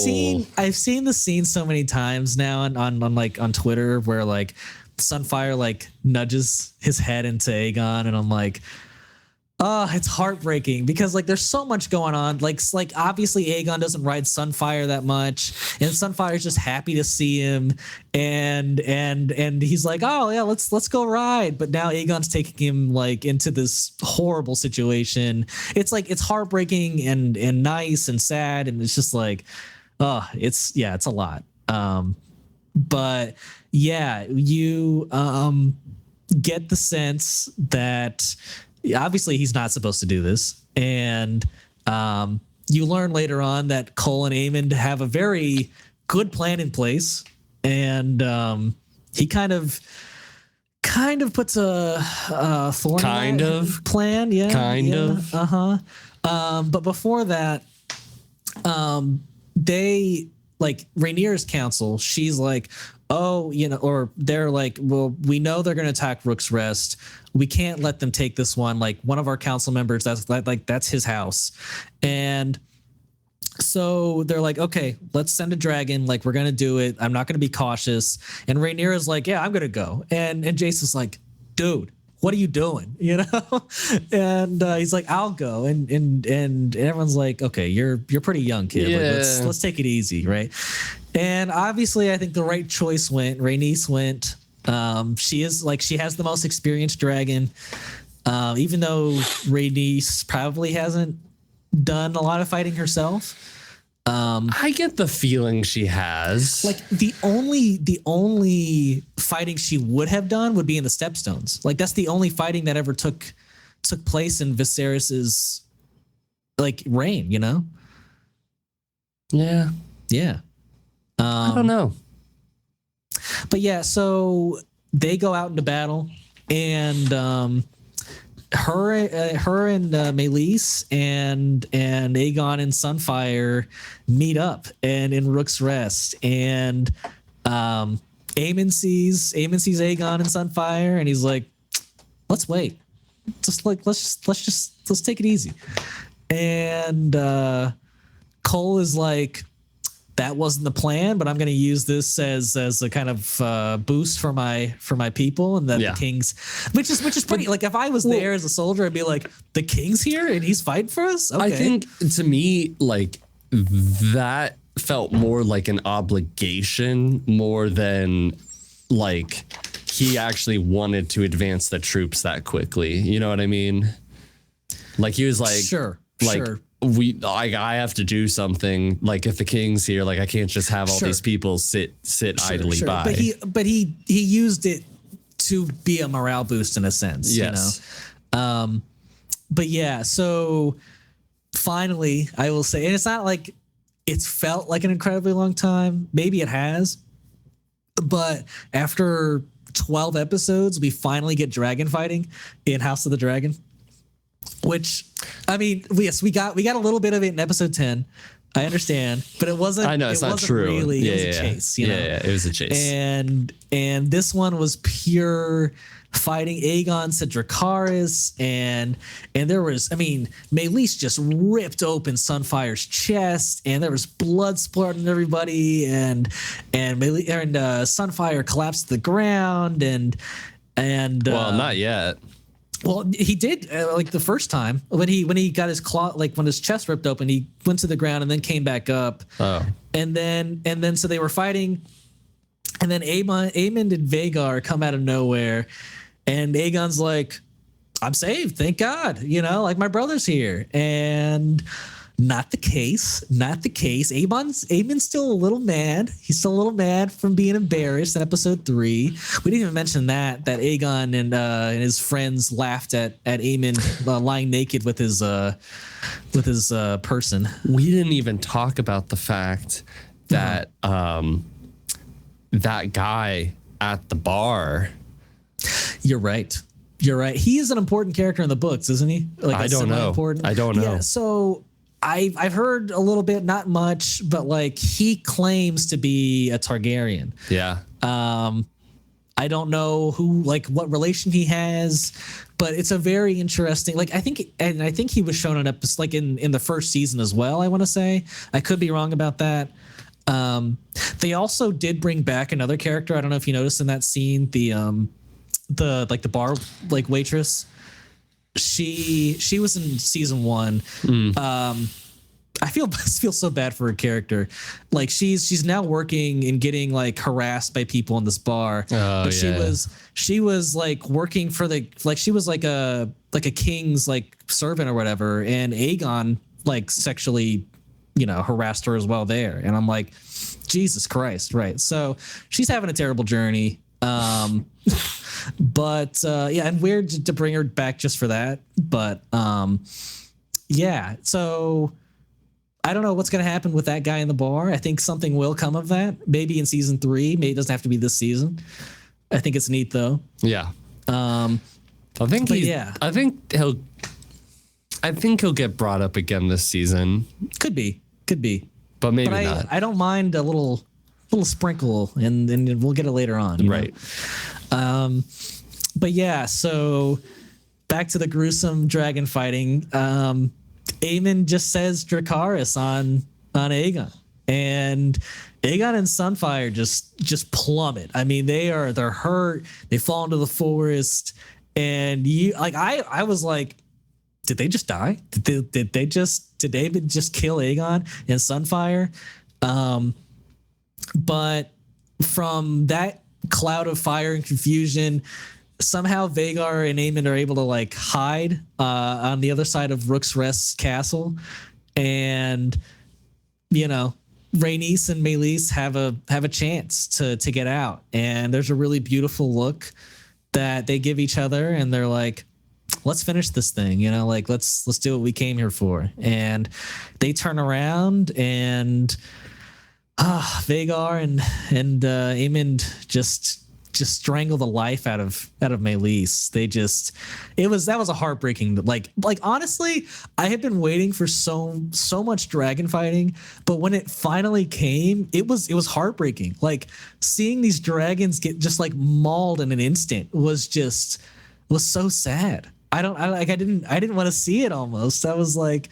seen the scene so many times now on Twitter where like Sunfire like nudges his head into Aegon, and I'm like, oh, it's heartbreaking because like there's so much going on. Like obviously Aegon doesn't ride Sunfire that much, and Sunfire's just happy to see him, and he's like, oh yeah, let's go ride. But now Aegon's taking him like into this horrible situation. It's like, it's heartbreaking and nice and sad, and it's just like, oh, it's a lot. But yeah, you get the sense that obviously he's not supposed to do this, and you learn later on that Cole and Aemond have a very good plan in place, and he kind of puts a thorn in that plan. But before that, they, like, Rhaenyra's council, she's like, oh, or they're like, well, we know they're going to attack Rook's Rest. We can't let them take this one. Like, one of our council members, that's his house. And so they're like, okay, let's send a dragon. Like, we're going to do it. I'm not going to be cautious. And Rhaenyra's like, yeah, I'm going to go. And Jason's like, dude, what are you doing? And he's like, I'll go. And everyone's like, okay, you're pretty young, kid. Yeah. Like, let's take it easy. Right. And obviously I think the right choice went. Rhaenys went. She has the most experienced dragon. Even though Rhaenys probably hasn't done a lot of fighting herself. I get the feeling she has. Like, the only fighting she would have done would be in the Stepstones. Like, that's the only fighting that ever took place in Viserys's like reign, Yeah. Yeah. I don't know. But yeah, so they go out into battle, and her and Meleys and Aegon and Sunfire meet up and in Rook's Rest, and Aemond sees Aegon and Sunfire, and he's like, let's wait, let's take it easy. And Cole is like, that wasn't the plan, but I'm going to use this as a kind of boost for my people, and that the king's, which is funny. Like if I was there as a soldier, I'd be like, the king's here and he's fighting for us. Okay. I think to me, like that felt more like an obligation more than like he actually wanted to advance the troops that quickly. You know what I mean? Like he was like, sure. I have to do something. Like if the king's here, like I can't just have all these people sit idly by. But he used it to be a morale boost in a sense. Yes. You know? But yeah, so finally I will say, and it's not like it's felt like an incredibly long time. Maybe it has, but after 12 episodes, we finally get dragon fighting in House of the Dragon. Which, I mean, yes, we got a little bit of it in episode 10. I understand, but it wasn't. I know it's not true. Really, it was a chase. You know? It was a chase. And this one was pure fighting. Aegon said Dracarys, and there was, I mean, Meleys just ripped open Sunfire's chest, and there was blood splurting everybody, and Sunfire collapsed to the ground, and well, not yet. Well, he did like the first time when he got his claw, like when his chest ripped open, he went to the ground and then came back up. Oh, and then so they were fighting, and then Aemond and Vhagar come out of nowhere, and Aegon's like, "I'm saved, thank God," you know, like my brother's here, and not the case. Aemon's still a little mad. He's still a little mad from being embarrassed in episode 3. We didn't even mention that Aegon and his friends laughed at Aemond lying naked with his person. We didn't even talk about the fact that that guy at the bar. You're right. He is an important character in the books, isn't he? Like I don't know. Yeah, so I've heard a little bit, not much, but like he claims to be a Targaryen. Yeah. I don't know what relation he has, but it's a very interesting. Like I think he was shown in episode like in the first season as well. I want to say I could be wrong about that. They also did bring back another character. I don't know if you noticed in that scene the bar like waitress. She was in season 1. I feel so bad for her character. Like she's now working and getting like harassed by people in this bar. But she was like working for she was like a king's like servant or whatever, and Aegon like sexually, you know, harassed her as well there. And I'm like, Jesus Christ, right? So she's having a terrible journey. But and weird to bring her back just for that. But so I don't know what's going to happen with that guy in the bar. I think something will come of that. Maybe in season 3. Maybe it doesn't have to be this season. I think it's neat though. Yeah. I think he'll get brought up again this season. Could be. But maybe not. I don't mind a little sprinkle, and we'll get it later on. Right. But yeah, so back to the gruesome dragon fighting. Aemond just says Dracarys on Aegon, and Aegon and Sunfire just plummet. I mean, they're hurt. They fall into the forest, and I was like, did they just die? Did Aemond just kill Aegon and Sunfire? But from that cloud of fire and confusion, somehow Vhagar and Aemond are able to like hide on the other side of Rook's Rest's castle, and you know, Rhaenys and Meleys have a chance to get out. And there's a really beautiful look that they give each other, and they're like, let's finish this thing, you know, like let's do what we came here for. And they turn around, and Vhagar and Aemond just strangle the life out of Meleys. That was a heartbreaking, like honestly, I had been waiting for so much dragon fighting, but when it finally came, it was heartbreaking. Like seeing these dragons get just like mauled in an instant was so sad. I didn't want to see it almost. I was like,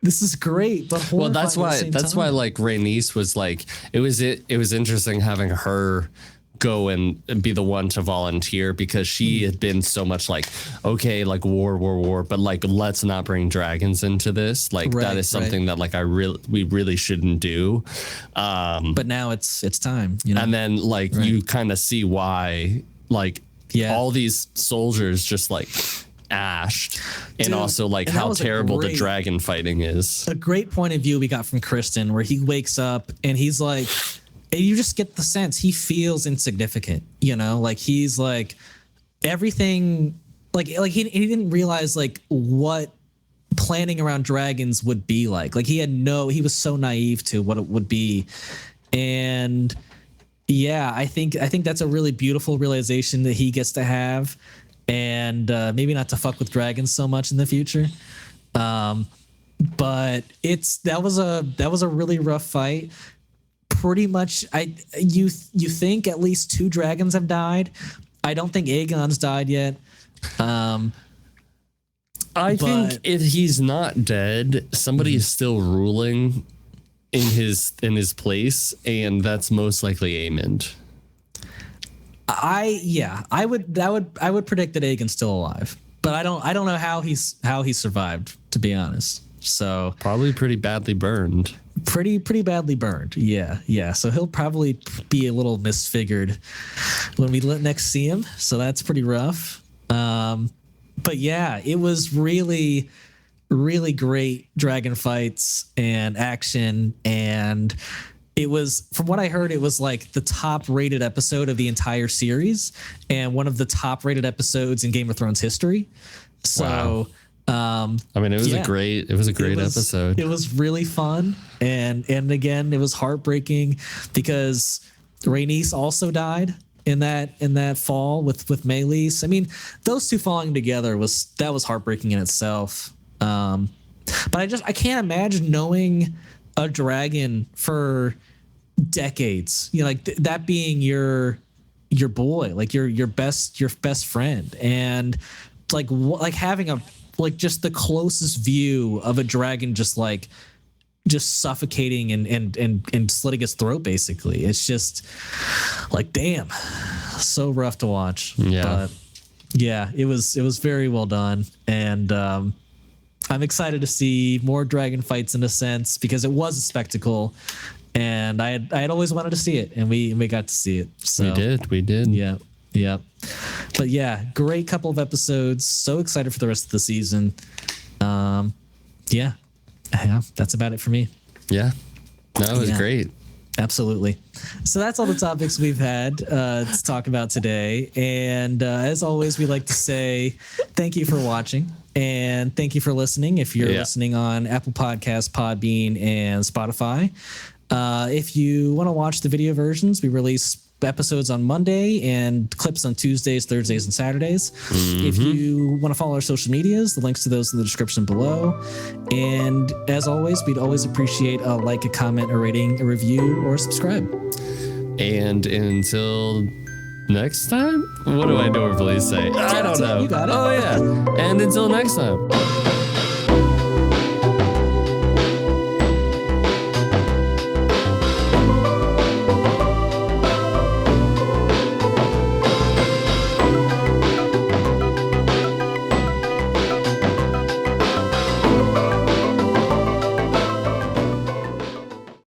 this is great, but well, that's horrifying why at the same that's time. why like Rhaenys was like it was interesting having her go and be the one to volunteer, because she had been so much like, okay, like war, but like let's not bring dragons into this. Like that is something that like we really shouldn't do. But now it's time, you know? And then like you kind of see why, like all these soldiers just like ashed, and also like how terrible the dragon fighting is. A great point of view we got from Kristen, where he wakes up and he's like, and you just get the sense he feels insignificant, you know, like he's like everything, like he didn't realize like what planning around dragons would be like he was so naive to what it would be. And yeah, I think that's a really beautiful realization that he gets to have, and maybe not to fuck with dragons so much in the future. But that was a really rough fight. Pretty much, you think at least 2 dragons have died. I don't think Aegon's died yet. I think if he's not dead, somebody is still ruling in his place, and that's most likely Aemond. I would predict that Aegon's still alive, but I don't know how he survived, to be honest. So probably pretty badly burned. Pretty badly burned. Yeah. So he'll probably be a little misfigured when we next see him. So that's pretty rough. But yeah, it was really, really great dragon fights and action. And it was, from what I heard, it was like the top rated episode of the entire series and one of the top rated episodes in Game of Thrones history. So, wow. I mean, it was a great episode. It was really fun. And again, it was heartbreaking because Rhaenys also died in that fall with Meleys. I mean, those two falling together was heartbreaking in itself. But I can't imagine knowing a dragon for decades, you know, like that being your boy, like your best friend, and like having just the closest view of a dragon just suffocating and slitting its throat, basically. It's just like, damn, so rough to watch. Yeah. But yeah, it was very well done. And I'm excited to see more dragon fights in a sense, because it was a spectacle and I had always wanted to see it, and we got to see it. So we did. Yeah. But yeah, great couple of episodes. So excited for the rest of the season. Yeah, that's about it for me. Yeah. No, it was great. Absolutely. So that's all the topics we've had to talk about today. And as always, we like to say thank you for watching and thank you for listening. If you're listening on Apple Podcasts, Podbean, and Spotify, if you want to watch the video versions, we release episodes on Monday and clips on Tuesdays, Thursdays, and Saturdays. Mm-hmm. If you want to follow our social medias, the links to those in the description below. And as always, we'd always appreciate a like, a comment, a rating, a review, or a subscribe. And until next time, what do I normally say? I don't know. You got it. Oh yeah. And until next time.